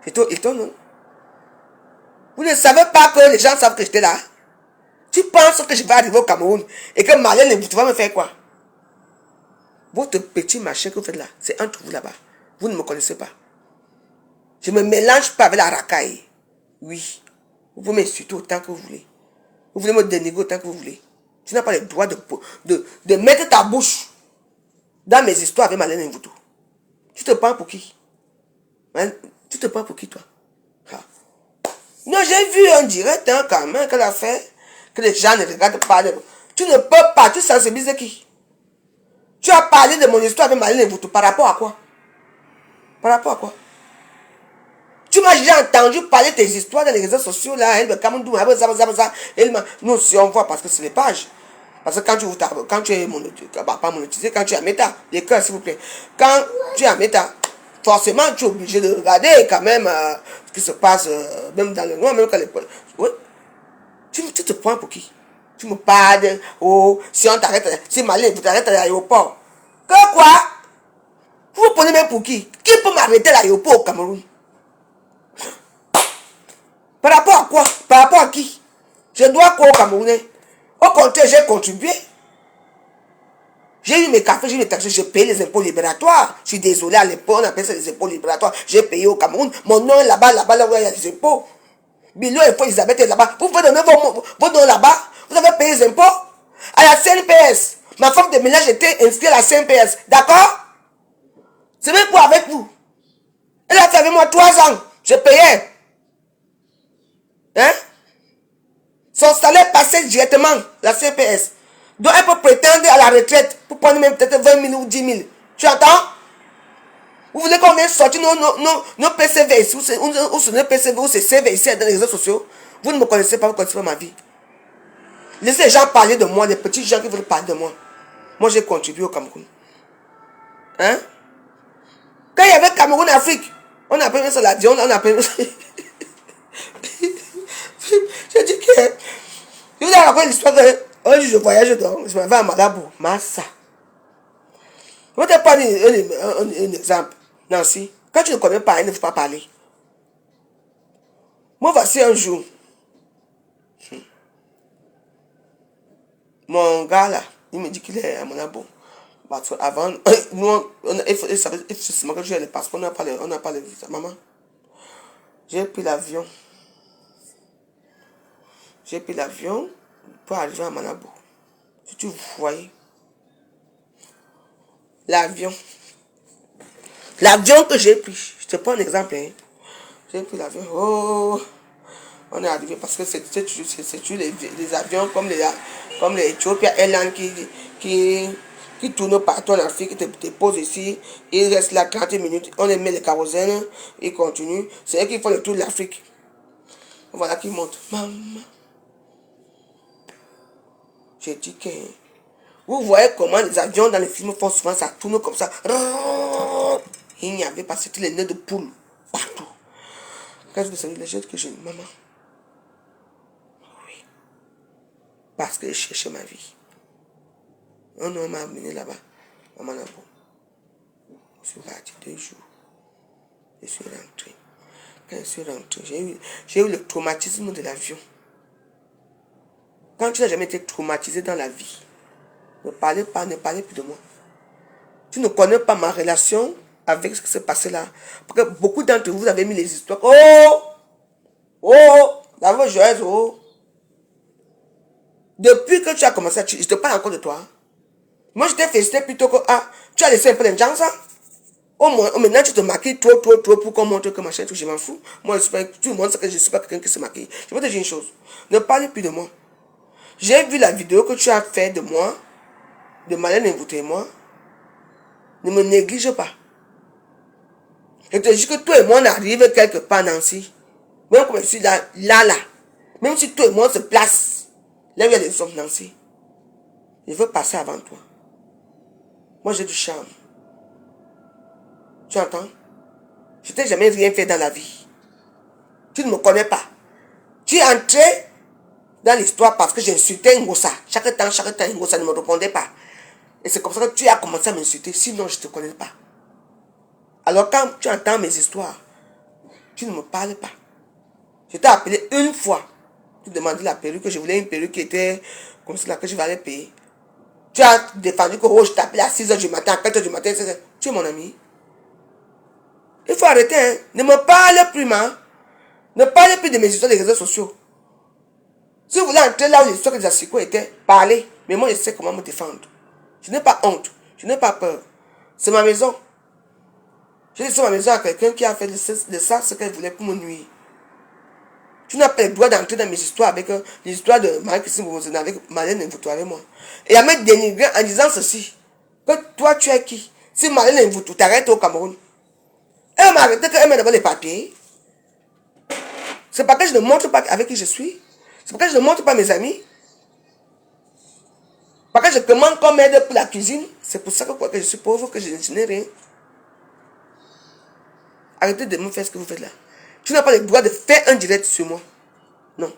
J'étais au Hilton, non? Vous ne savez pas que les gens savent que j'étais là? Tu penses que je vais arriver au Cameroun et que Marlène Mvoutou va me faire quoi? Votre petit machin que vous faites là, c'est entre vous là-bas. Vous ne me connaissez pas. Je ne me mélange pas avec la racaille. Oui. Vous pouvez m'insulter autant que vous voulez. Vous voulez me dénigrer autant que vous voulez. Tu n'as pas le droit de mettre ta bouche dans mes histoires avec Marlène Mvoutou. Tu te prends pour qui? Tu te prends pour qui, toi? Ah. Non, j'ai vu en direct quand même qu'elle a fait, que les gens ne regardent pas. Tu ne peux pas, tu sensibilises qui? Tu as parlé de mon histoire avec Marlène Mvoutou par rapport à quoi? Par rapport à quoi? Tu m'as déjà entendu parler de tes histoires dans les réseaux sociaux là. Nous aussi on voit parce que c'est les pages. Parce que quand tu es monétisé, pas monétisé, quand tu es à Meta, les cœurs s'il vous plaît. Quand tu es à Meta, forcément tu es obligé de regarder quand même ce qui se passe, même dans le noir, même quand les... Ouais. Tu te prends pour qui? Tu me parles de, oh, si on t'arrête, si Malé vous t'arrête à l'aéroport. Que quoi? Vous vous prenez même pour qui? Qui peut m'arrêter à l'aéroport au Cameroun? Par rapport à quoi? Par rapport à qui? Je dois quoi au Camerounais? Au contraire, j'ai contribué. J'ai eu mes cafés, j'ai eu mes taxes, j'ai payé les impôts libératoires. Je suis désolé, à l'époque, on appelle ça les impôts libératoires. J'ai payé au Cameroun. Mon nom est là-bas, là où il y a les impôts. Bilo et Paul Elisabeth est là-bas. Vous pouvez donner vos noms là-bas. Vous avez payé les impôts. À la CNPS. Ma femme de ménage était inscrite à la CNPS. D'accord? C'est même pour avec vous. Elle a fait avec moi 3 ans. Je payais. Hein? Son salaire passait directement, la CPS. Donc elle peut prétendre à la retraite pour prendre même peut-être 20 000 ou 10 000. Tu entends? Vous voulez qu'on vienne sortir nos PCV ici, ou nos PCV, ou ces CV ici dans les réseaux sociaux? Vous ne me connaissez pas, vous ne connaissez pas ma vie. Laissez les gens parler de moi, les petits gens qui veulent parler de moi. Moi, j'ai contribué au Cameroun. Hein? Quand il y avait Cameroun Afrique, on appelait ça l'avion, on appelait ça... J'ai dit que... Je vous ai raconté l'histoire de... Un jour, je voyageais donc, je m'avais à Malabo, Massa. Je vais te prendre un exemple. Nancy, quand tu ne connais pas, il ne faut pas parler. Moi, voici un jour. Mon gars là, il me dit qu'il est à Malabo. Parce qu'avant, nous, il faut seulement que j'ai le passeport, on n'a pas le visa. Maman, j'ai pris l'avion. J'ai pris l'avion pour arriver à Malabo. Si tu voyais l'avion que j'ai pris, je te prends un exemple. Hein. J'ai pris l'avion. Oh, on est arrivé parce que c'est toujours les avions comme les Ethiopia Airlines qui tournent partout en Afrique, qui te déposent ici. Ils restent là 30 minutes. On les met les carrousels, ils continuent. C'est eux qui font le tour de l'Afrique. Voilà qui monte. Maman. J'ai dit que... Vous voyez comment les avions dans les films font souvent ça tourne comme ça. Il n'y avait pas, c'était les nœuds de poule partout. Quand je me suis dit, les gens que j'ai dit, maman. Oui. Parce que je cherchais ma vie. Un homme m'a amené là-bas. Maman n'a pas. Je suis parti 2 jours. Je suis rentré. Quand je suis rentré, j'ai eu le traumatisme de l'avion. Quand tu n'as jamais été traumatisé dans la vie, ne parlez plus de moi. Tu ne connais pas ma relation avec ce qui s'est passé là. Parce que beaucoup d'entre vous avez mis les histoires. La voix joyeuse, Depuis que tu as commencé, je te parle encore de toi. Moi, je t'ai félicité plutôt que, tu as laissé un peu d'argent, ça. Au moins, maintenant, tu te maquilles trop pour qu'on montre que machin, tout, je m'en fous. Moi, tu me montres que je ne suis pas quelqu'un qui se maquille. Je vais te dire une chose. Ne parlez plus de moi. J'ai vu la vidéo que tu as fait de moi, de Malène Invouté et moi. Ne me néglige pas. Je te dis que toi et moi, on arrive quelque part, Nancy. Même comme je suis là. Même si toi et moi, on se place là où il y a des hommes, Nancy. Je veux passer avant toi. Moi, j'ai du charme. Tu entends? Je t'ai jamais rien fait dans la vie. Tu ne me connais pas. Tu es entré dans l'histoire parce que j'ai insulté Ngossa. Chaque temps, Ngossa ne me répondait pas. Et c'est comme ça que tu as commencé à m'insulter. Sinon, je ne te connais pas. Alors, quand tu entends mes histoires, tu ne me parles pas. Je t'ai appelé une fois. Tu demandais la perruque, que je voulais une perruque qui était comme cela, que je vais aller payer. Tu as défendu que je t'appelais à 6h du matin, à 4h du matin, 16h. Tu es mon ami. Il faut arrêter, hein. Ne me parle plus, man. Ne parlez plus de mes histoires des réseaux sociaux. Si vous voulez entrer là où les histoires des Assiko étaient, parlez. Mais moi, je sais comment me défendre. Je n'ai pas honte. Je n'ai pas peur. C'est ma maison. J'ai laissé ma maison à quelqu'un qui a fait de ça ce qu'elle voulait pour me nuire. Tu n'as pas le droit d'entrer dans mes histoires avec l'histoire de Marie-Christine Bouzena, avec Malène Invoutou avec moi. Et à me dénigrer en disant ceci. Que toi, tu es qui? Si Malène Invoutou t'arrête au Cameroun, elle m'a arrêté qu'elle m'a d'abord les papiers. C'est parce que je ne montre pas avec qui je suis. C'est parce que je ne montre pas mes amis. Parce que je commande comme aide pour la cuisine. C'est pour ça que je suis pauvre, que je n'ai rien. Arrêtez de me faire ce que vous faites là. Tu n'as pas le droit de faire un direct sur moi. Non.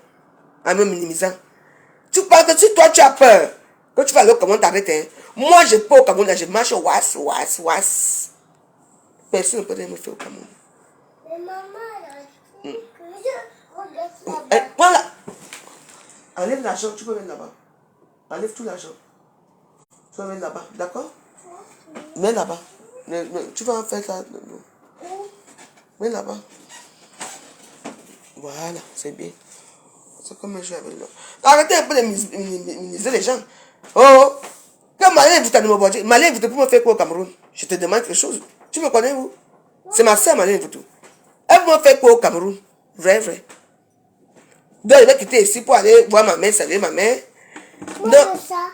En me minimisant. Tu parles que si toi tu as peur, que tu vas aller au Cameroun t'arrêter. Hein. Moi je peux au Cameroun, là, je marche was. Personne ne peut rien me faire au Cameroun. Mais maman, là, Prends là. Enlève l'argent, tu peux mettre là-bas. Enlève tout l'argent. Tu vas mettre là-bas, d'accord? Mets là-bas. Tu vas en faire ça. Mets là-bas. Voilà, c'est bien. C'est comme un jeu avec l'autre. Arrêtez un peu de minimiser les gens. Oh, quand Malin invite à me voir, Malin invite pour me faire quoi au Cameroun? Je te demande quelque chose. Tu me connais où? C'est ma soeur Malin invite. Elle me fait quoi au Cameroun? Vrai. Donc elle va quitter ici pour aller voir ma mère, saluer ma mère. moi, ça.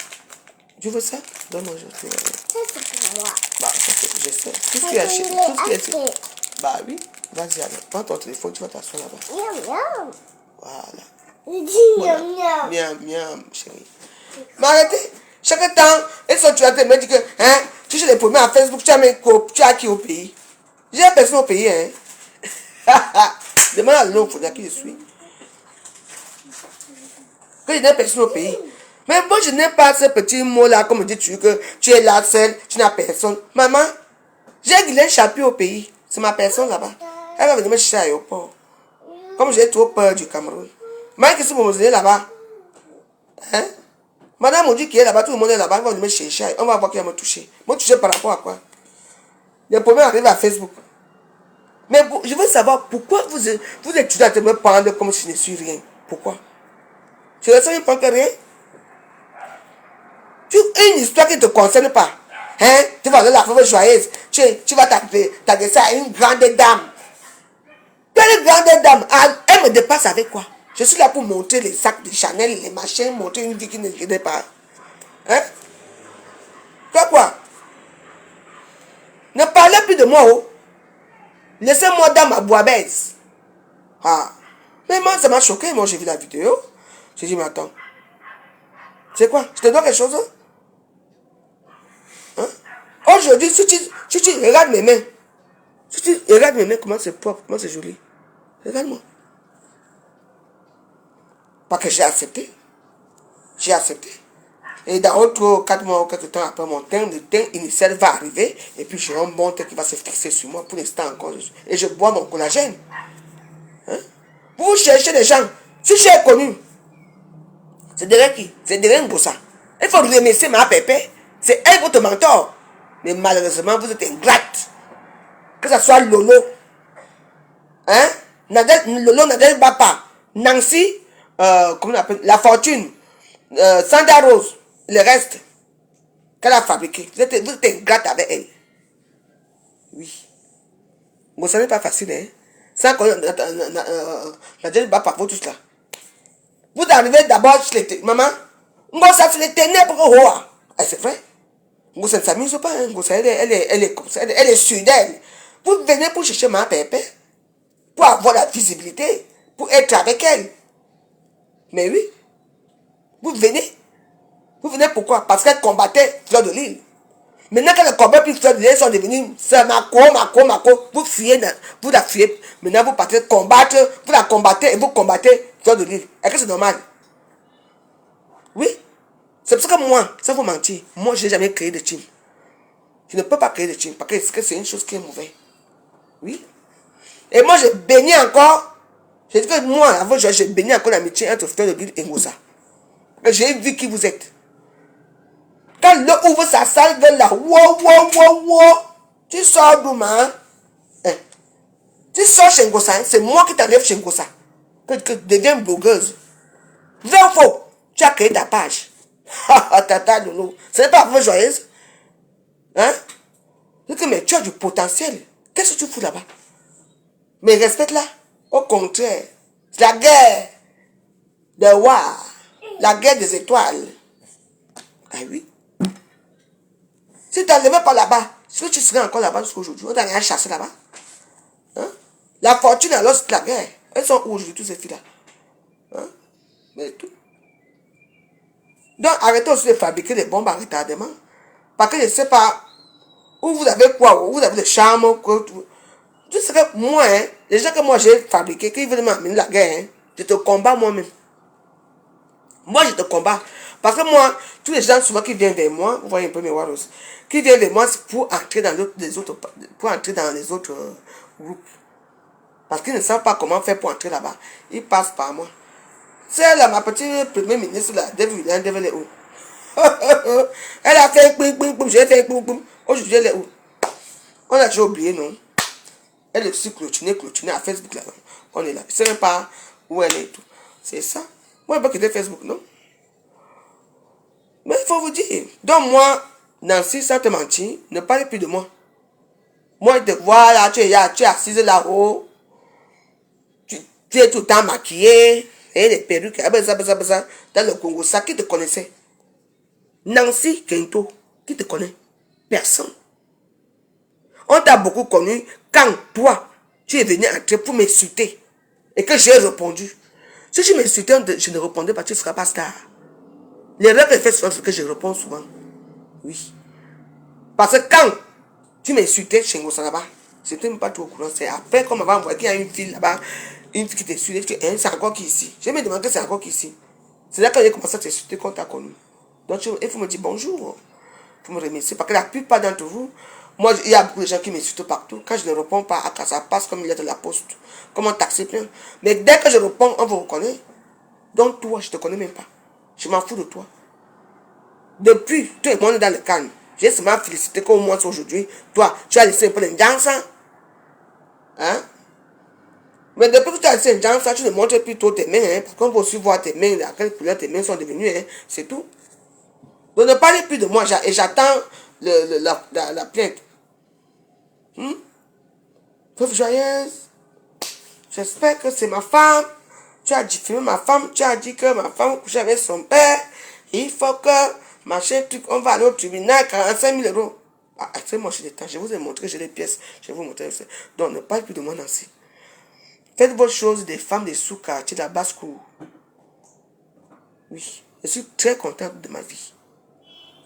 Tu veux ça? Donne-moi, je te Ça, c'est pour moi. Bah, je sais. Tout ce Parce qui est qu'il acheté. est Tout ce qui est acheté. acheté. Bah oui. Vas-y alors. Prends ton téléphone, tu vas t'asseoir là-bas. Miam, miam. Voilà. Il dit miam, miam. Miam, chérie. Mais arrêtez. Chaque temps, et ça, tu vas te me dire que, hein, tu sais les premiers à Facebook, tu as qui au pays? J'ai personne au pays, hein. Demande à l'autre, il y a qui je suis. Que je n'ai personne au pays. Mais moi, je n'aime pas ce petit mot-là, comme on dit, que tu es là seul, tu n'as personne. Maman, j'ai Guylaine Chapuis au pays. C'est ma personne là-bas. Elle va venir me chercher à l'aéroport. Comme j'ai trop peur du Cameroun. Mais qu'est-ce que vous me donnez là-bas? Hein? Madame on dit qu'il est là-bas, tout le monde est là-bas, elle va venir me chercher. On va voir qui va me toucher. Me toucher par rapport à quoi? Les problèmes arrivent à Facebook. Mais je veux savoir pourquoi vous êtes toujours à me prendre comme si je ne suis rien. Pourquoi? Tu ne sais même pas que rien? Une histoire qui ne te concerne pas. Hein? Tu vas aller la femme joyeuse. Tu vas t'adresser à une grande dame. Quelle grande dame? Elle me dépasse avec quoi? Je suis là pour montrer les sacs de Chanel, les machins, montrer une vie qui ne connaît pas. Hein? Quoi? Ne parlez plus de moi, oh. Laissez-moi dans ma boîte. Ah. Mais moi, ça m'a choqué. Moi, j'ai vu la vidéo. J'ai dit, mais attends. C'est quoi? Je te dois quelque chose? Hein? Aujourd'hui, si tu regardes mes mains, si tu regardes mes mains, comment c'est propre, comment c'est joli. Regarde-moi. Parce que j'ai accepté. J'ai accepté. Et dans autre 4 mois ou quelques temps après, le teint initial va arriver. Et puis j'ai un bon teint qui va se fixer sur moi pour l'instant encore. Et je bois mon collagène. Hein? Vous cherchez des gens. Si j'ai connu, c'est derrière qui? C'est derrière Ngossa. Il faut remercier ma pépé. C'est elle votre mentor. Mais malheureusement, vous êtes ingrate. Que ce soit Lolo. Hein? Lolo Nadel Bapa. Nancy. Comment on appelle? La Fortune. Sandra Rose. Le reste. Qu'elle a fabriqué. Vous êtes ingrate avec elle. Oui. Bon, ça n'est pas facile, hein? Sans qu'on Nadel Bapa pour tout cela. Vous arrivez d'abord chez les maman. Ngossa, c'est les ténèbres. C'est vrai. Ngossa ne s'amuse pas. Hein? Ngossa, elle est sûre d'elle. Vous venez pour chercher ma pépé. Pour avoir la visibilité. Pour être avec elle. Mais oui. Vous venez. Vous venez pourquoi? Parce qu'elle combattait Fleur de Lille. Maintenant qu'elle combat plus Fleur de Lille, elles sont devenues c'est Mako. Vous fuyez. Vous la fuyez. Maintenant vous partez combattre. Vous la combattez et vous combattez Fleur de Lille. Est-ce que c'est normal? Oui. C'est pour ça que moi, ça vous mentir, moi je n'ai jamais créé de team. Je ne peux pas créer de team parce que c'est une chose qui est mauvaise. Oui. Et moi je bénis encore. Je dis que moi, avant, je bénis encore l'amitié entre Fleur de Lille et Ngossa. J'ai vu qui vous êtes. Quand l'eau ouvre sa salle de là, wow, tu sors d'où, hein? Tu sors chez Ngossa, hein? C'est moi qui t'enlève chez Ngossa. Que tu deviens blogueuse. Vrai ou faux? Tu as créé ta page. Tata Lolo. Ce n'est pas vraiment joyeuse. Hein? Mais tu as du potentiel. Qu'est-ce que tu fous là-bas? Mais respecte-la. Au contraire. C'est la guerre des rois. La guerre des étoiles. Ah oui. Si tu n'enlevais pas là-bas, est-ce que tu serais encore là-bas jusqu'à aujourd'hui? On t'a rien chassé là-bas. Hein? La fortune alors c'est la guerre. Elles sont où aujourd'hui, toutes ces filles-là? Hein? Mais tout. Donc, arrêtez aussi de fabriquer des bombes à retardement. Parce que je ne sais pas où vous avez quoi, où vous avez le charme. Tu sais que moi, hein, les gens que moi j'ai fabriqués, qui veulent m'amener la guerre, hein, je te combats moi-même. Moi, je te combats. Parce que moi, tous les gens souvent qui viennent vers moi, vous voyez un peu mes warriors, qui viennent vers moi, c'est pour entrer dans les autres, pour entrer dans les autres groupes. Parce qu'ils ne savent pas comment faire pour entrer là-bas. Ils passent par moi. C'est là, ma petite première ministre, là, David est où? Elle a fait un ping, ping, ping, j'ai fait un ping, ping. Aujourd'hui, elle est où? On a déjà oublié, non? Elle est aussi clôturée à Facebook, là. On est là. Je ne sais même pas où elle est et tout. C'est ça. Moi, je ne peux pas quitter Facebook, non? Mais il faut vous dire. Donc, moi, Nancy, sans te mentir, ne parlez plus de moi. Moi, je te vois là, tu es assise là-haut. Tu es tout le temps maquillée. Et les perruques, dans le Congo, ça, qui te connaissait? Nancy Kento, qui te connaît? Personne. On t'a beaucoup connu quand toi, tu es venu entrer pour m'insulter. Et que j'ai répondu. Si tu m'insultais, je ne répondais pas, tu ne seras pas star. L'erreur que je fais souvent, c'est que je réponds souvent. Oui. Parce que quand tu m'insultais chez Ngosa là-bas, je n'étais même pas tout au courant. C'est après qu'on m'avait envoyé qu'il y a une fille là-bas, une fille qui t'insulte, tu dis, hein, c'est encore qui ici? Je me demandé, c'est encore qui ici? C'est là que j'ai commencé à t'insulter qu'on t'a connu. Donc il faut me dire bonjour. Il faut me remercier. Parce que la plupart d'entre vous, moi, il y a beaucoup de gens qui m'insultent partout. Quand je ne réponds pas, ça passe comme une lettre de la poste. Comme un taxi plein. Mais dès que je réponds, on vous reconnaît. Donc toi, je ne te connais même pas. Je m'en fous de toi. Depuis, tout le monde est dans le calme. J'ai seulement félicité qu'au moins aujourd'hui, toi, tu as laissé un peu d'indance. Hein? Mais depuis que tu as laissé l'indance, tu ne montres plus trop tes mains. Hein, parce qu'on peut aussi voir tes mains, à quelle couleur tes mains sont devenues. Hein, c'est tout. Donc ne parlez plus de moi. Et j'attends la plainte. Veuve joyeuse. J'espère que c'est ma femme. Tu as diffamé ma femme. Tu as dit que ma femme couchait avec son père. Il faut que, machin, truc, on va aller au tribunal, 45 000 euros. Ah, c'est moi, j'ai des temps. Je vous ai montré, j'ai les pièces. Je vais vous montrer. Donc, ne parlez plus de moi, Nancy. Faites vos choses des femmes des sous-quartiers de la basse-cour. Oui. Je suis très contente de ma vie.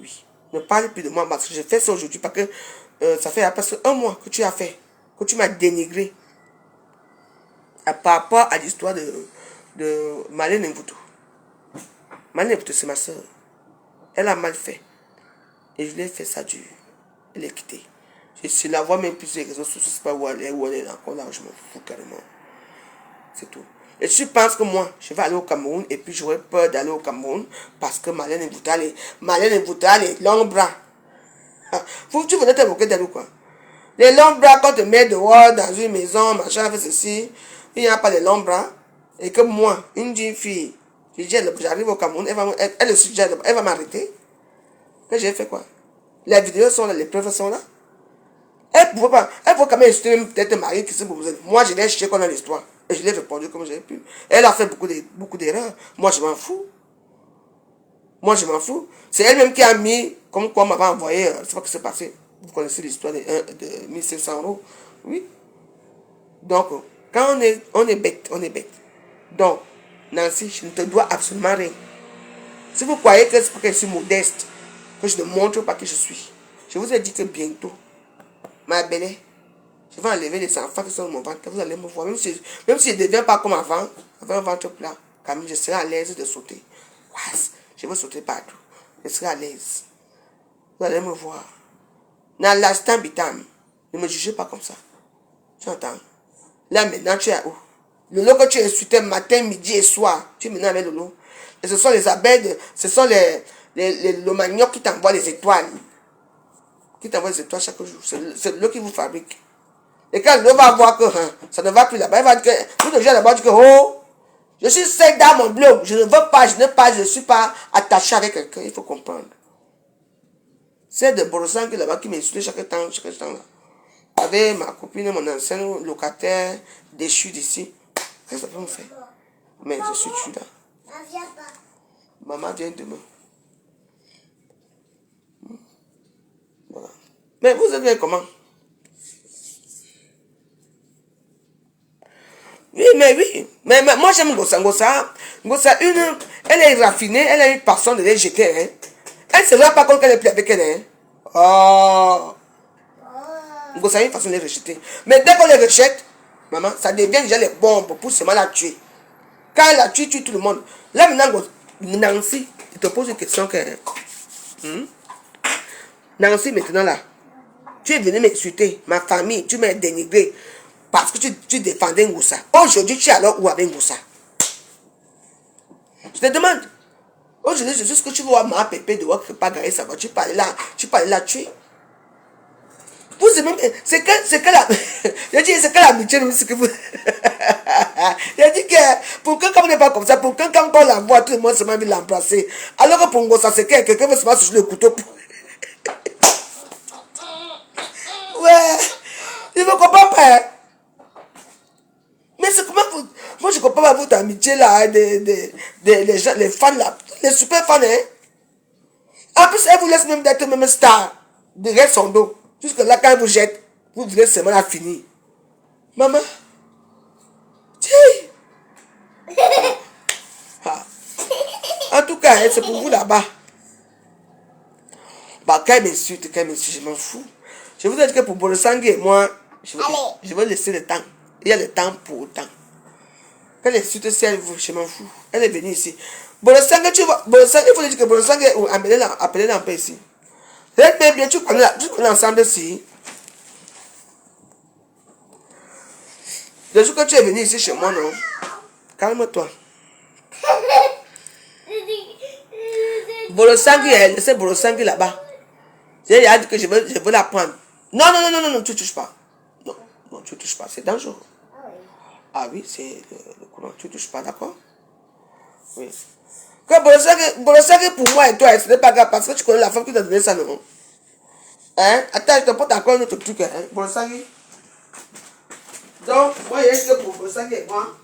Oui. Ne parlez plus de moi parce que j'ai fait ça aujourd'hui. Parce que ça fait presque un mois que tu as fait. Que tu m'as dénigré. Par rapport à l'histoire de Marlène Mvuto. Marlène Mvuto, c'est ma soeur. Elle a mal fait. Et je l'ai fait ça dur. Elle est quittée. Je la vois même plus sur les réseaux sociaux. Je ne sais pas où elle est encore là. Je m'en fous carrément. C'est tout. Et je pense que moi, je vais aller au Cameroun. Et puis j'aurais peur d'aller au Cameroun. Parce que Marlène Mvuto a les longs bras. Tu venais te moquer d'elle ou quoi? Les longs bras, quand tu te mets dehors dans une maison, machin, fait ceci, il n'y a pas de longs bras. Et que moi, une jeune fille, j'arrive au Cameroun, elle va m'arrêter. Que j'ai fait quoi? Les vidéos sont là, les preuves sont là. Elle pouvait pas, elle pouvait quand même insulter peut-être Marie qui s'est proposée. Moi, je l'ai cherché qu'on a l'histoire. Et je l'ai répondu comme j'ai pu. Elle a fait beaucoup d'erreurs. Moi, je m'en fous. Moi, je m'en fous. C'est elle-même qui a mis, comme quoi on m'avait envoyé, je ne sais pas ce qui s'est passé. Vous connaissez l'histoire de 1500 euros. Oui. Donc, quand on est bête, on est bête. Donc, Nancy, je ne te dois absolument rien. Si vous croyez que c'est parce que je suis modeste, que je ne montre pas qui je suis, je vous ai dit que bientôt, ma belle, je vais enlever les enfants qui sont dans mon ventre. Vous allez me voir. Même si je ne deviens pas comme avant, avec un ventre plat, quand même, je serai à l'aise de sauter. Je vais sauter partout. Je serai à l'aise. Vous allez me voir. Dans l'instant bitam, ne me jugez pas comme ça. Tu entends? Là maintenant, tu es où? Lolo que tu insultais matin, midi et soir, tu es maintenant avec Lolo. Et ce sont les abeilles, ce sont le manioc qui t'envoie les étoiles. Qui t'envoie les étoiles chaque jour. C'est Lolo qui vous fabrique. Et quand Lolo va voir que ça ne va plus là-bas, il va dire que, tout le jour d'abord, dit que, oh, je suis seul dans mon blog, je ne veux pas, je ne suis pas attaché avec quelqu'un, il faut comprendre. C'est de Borossan qui là-bas qui m'insultait chaque temps là. Avec ma copine, mon ancien locataire déchu d'ici. Qu'est-ce que ça peut me faire? Mais je suis tué là. Maman vient demain. Voilà. Mais vous allez comment? Oui, mais oui. Mais moi, j'aime Ngossa. Ngossa, elle est raffinée, elle a une passion de les jeter. Hein. Elle ne se voit pas comme qu'elle est plus avec elle. Hein. Oh. Ngossa a une façon de les rejeter. Mais dès qu'on les rejette, maman, ça devient déjà les bombes pour seulement la tuer. Quand elle la tue, tue tout le monde. Là, maintenant, Nancy, je te pose une question. Nancy, maintenant là, tu es venu m'insulter, ma famille, tu m'as dénigré parce que tu défendais Ngossa. Aujourd'hui, tu es alors où avec Ngossa? Je te demande. Aujourd'hui, c'est juste que tu vois ma pépé de voir que pas gagner ça va. Tu peux aller la tuer. Vous aimez, c'est que la, je dis, c'est que l'amitié, c'est que vous, je dis que, pour quelqu'un qui n'est pas comme ça, pour quelqu'un quand on la voit, tout le monde se met à l'embrasser. Alors que pour Ngossa, c'est que quelqu'un veut se mettre sur le couteau pour... Ouais, je ne comprends pas. Mais c'est comment vous, moi je comprends pas votre amitié là, les gens, les fans là, les super fans, hein. En plus, elle vous laisse même d'être même star, derrière son dos. Jusque là, quand elle vous jette, vous voulez seulement la finir. Maman, tiens. Ah. En tout cas, hein, c'est pour vous là-bas. Bah, quand elle m'insulte, je m'en fous. Je vous ai dit que pour Bolosangui et moi, je vais laisser le temps. Il y a le temps pour autant. Quand elle insulte, si elle veut, je m'en fous. Elle est venue ici. Bolosangui, tu vois, Bolosangui, il faut dire que Bolosangui, appelez-la un peu ici. Bien, tu connais l'ensemble ici. Le jour que tu es venu ici chez moi, non? Calme-toi. Bolosangui, laissez Bolosangui là-bas. J'ai dit que je veux la prendre. Non, tu ne touches pas. Non, tu ne touches pas, c'est dangereux. Ah oui, c'est le courant, tu ne touches pas, d'accord? Oui. Que Bolosangui pour moi et toi, ce n'est pas grave parce que tu connais la femme qui t'a donné ça, non? Hein? Attends, je te porte encore un autre truc, hein? Bolosangui. Donc, moi, il y a que pour Bolosangui et moi.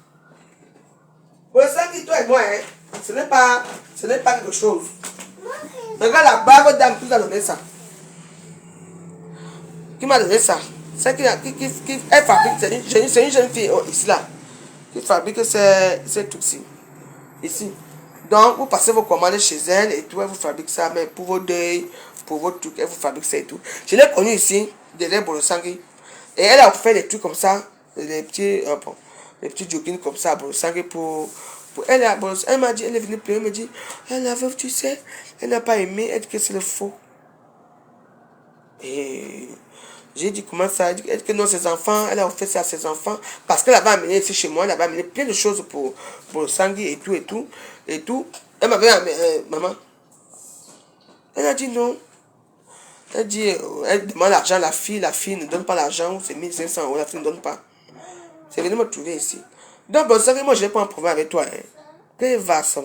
Bolosangui, toi et moi, hein? Ce n'est pas quelque chose. Regarde la brave dame qui nous a donné ça. Qui m'a donné ça? C'est elle fabrique, c'est une jeune fille ici là. Qui fabrique ces trucs-ci. Ici. Donc, vous passez vos commandes chez elle et tout, elle vous fabrique ça, mais pour vos deuils, pour vos trucs, elle vous fabrique ça et tout. Je l'ai connue ici, derrière Bolosangui. Et elle a fait des trucs comme ça, les petits joggings comme ça à Bolosangui pour elle, elle m'a dit, elle est venue pleurer, elle me dit, elle la veuve, tu sais, elle n'a pas aimé, elle dit que c'est le faux. Et j'ai dit, comment ça? Elle dit que non, ses enfants, elle a offert ça à ses enfants, parce qu'elle avait amené ici chez moi, elle avait amené plein de choses pour Bolosangui et tout. Elle m'avait amené, maman. Elle a dit non. Elle dit, elle demande l'argent à la fille ne donne pas l'argent, c'est 1500 €, la fille ne donne pas. C'est venu me trouver ici. Donc, Bolosangui, moi, je n'ai pas un problème avec toi. Hein. Qu'elle va, ça.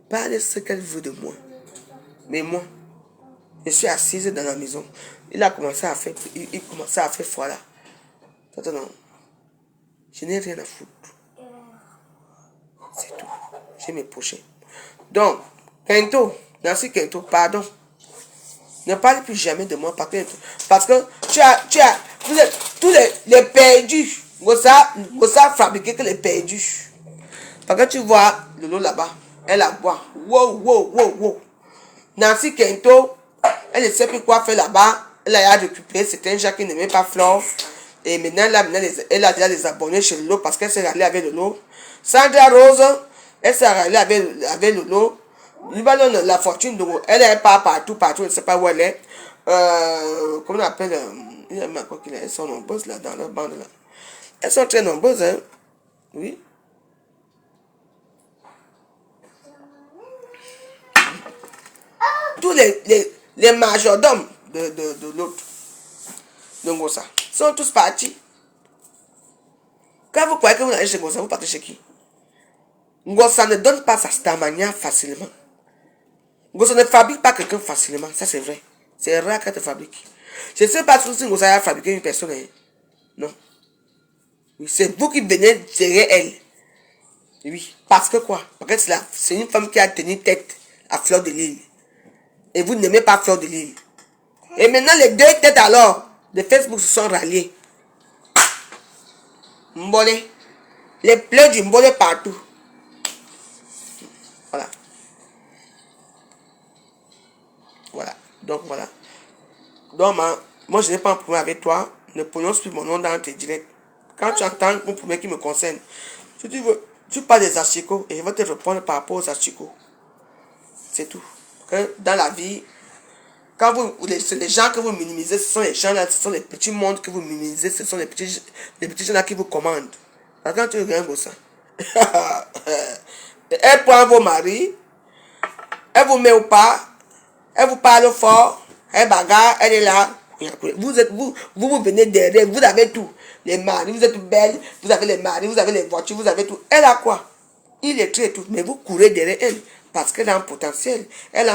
Parle ce qu'elle veut de moi. Mais moi, je suis assise dans la maison. Il commençait à faire froid là. Attends, je n'ai rien à foutre. C'est tout. J'ai mes pochets. Donc, Kento, Nancy Kento, pardon. Ne parle plus jamais de moi parce que tu as tous les perdus. Ngossa fabriqué que les perdus. Parce que tu vois Lolo là-bas, elle la boit. Wow. Nancy Kento, elle ne sait plus quoi faire là-bas. Elle a récupéré, c'était un gens qui n'aimait pas Flore. Et maintenant, elle a déjà les abonnés chez Lolo parce qu'elle s'est ralliée avec Lolo. Sandra Rose, elle s'est ralliée avec Lolo. Libanon, la fortune, donc, elle est pas partout, je ne sais pas où elle est. Comment on appelle, il y a quoi qu'il elles sont nombreuses là, dans leur bande là. Elles sont très nombreuses, hein. Oui. Tous les majordomes de l'autre, de Ngossa, sont tous partis. Quand vous croyez que vous allez chez Ngossa, vous partez chez qui? Ngossa ne donne pas sa stamania facilement. Ngossa ne fabrique pas quelqu'un facilement, ça c'est vrai. C'est rare qu'elle te fabrique. Je ne sais pas si Ngossa a fabriqué une personne. Hein. Non. Oui, c'est vous qui venez derrière elle. Oui. Parce que quoi? Parce que c'est une femme qui a tenu tête à Fleur de Lille. Et vous n'aimez pas Fleur de Lille. Et maintenant, les deux têtes alors de Facebook se sont ralliés. Mbole. les pleurs du monde partout. Voilà. Voilà. Donc, voilà. Donc, moi, je n'ai pas un problème avec toi. Ne prononce plus mon nom dans tes directs. Quand tu entends mon problème qui me concerne, si tu veux, tu parles des asticots et je vais te répondre par rapport aux asticots. C'est tout. Dans la vie, quand les gens que vous minimisez, ce sont les gens là, ce sont les petits mondes que vous minimisez, ce sont les petits gens là qui vous commandent. Parce que quand tu regardes ça, elle prend vos maris, elle vous met au pas, elle vous parle fort, elle bagarre, elle est là. Vous venez derrière, vous avez tout. Les maris, vous êtes belles, vous avez les maris, vous avez les voitures, vous avez tout. Elle a quoi? Il est très tout, mais vous courez derrière elle parce qu'elle a un potentiel, elle a un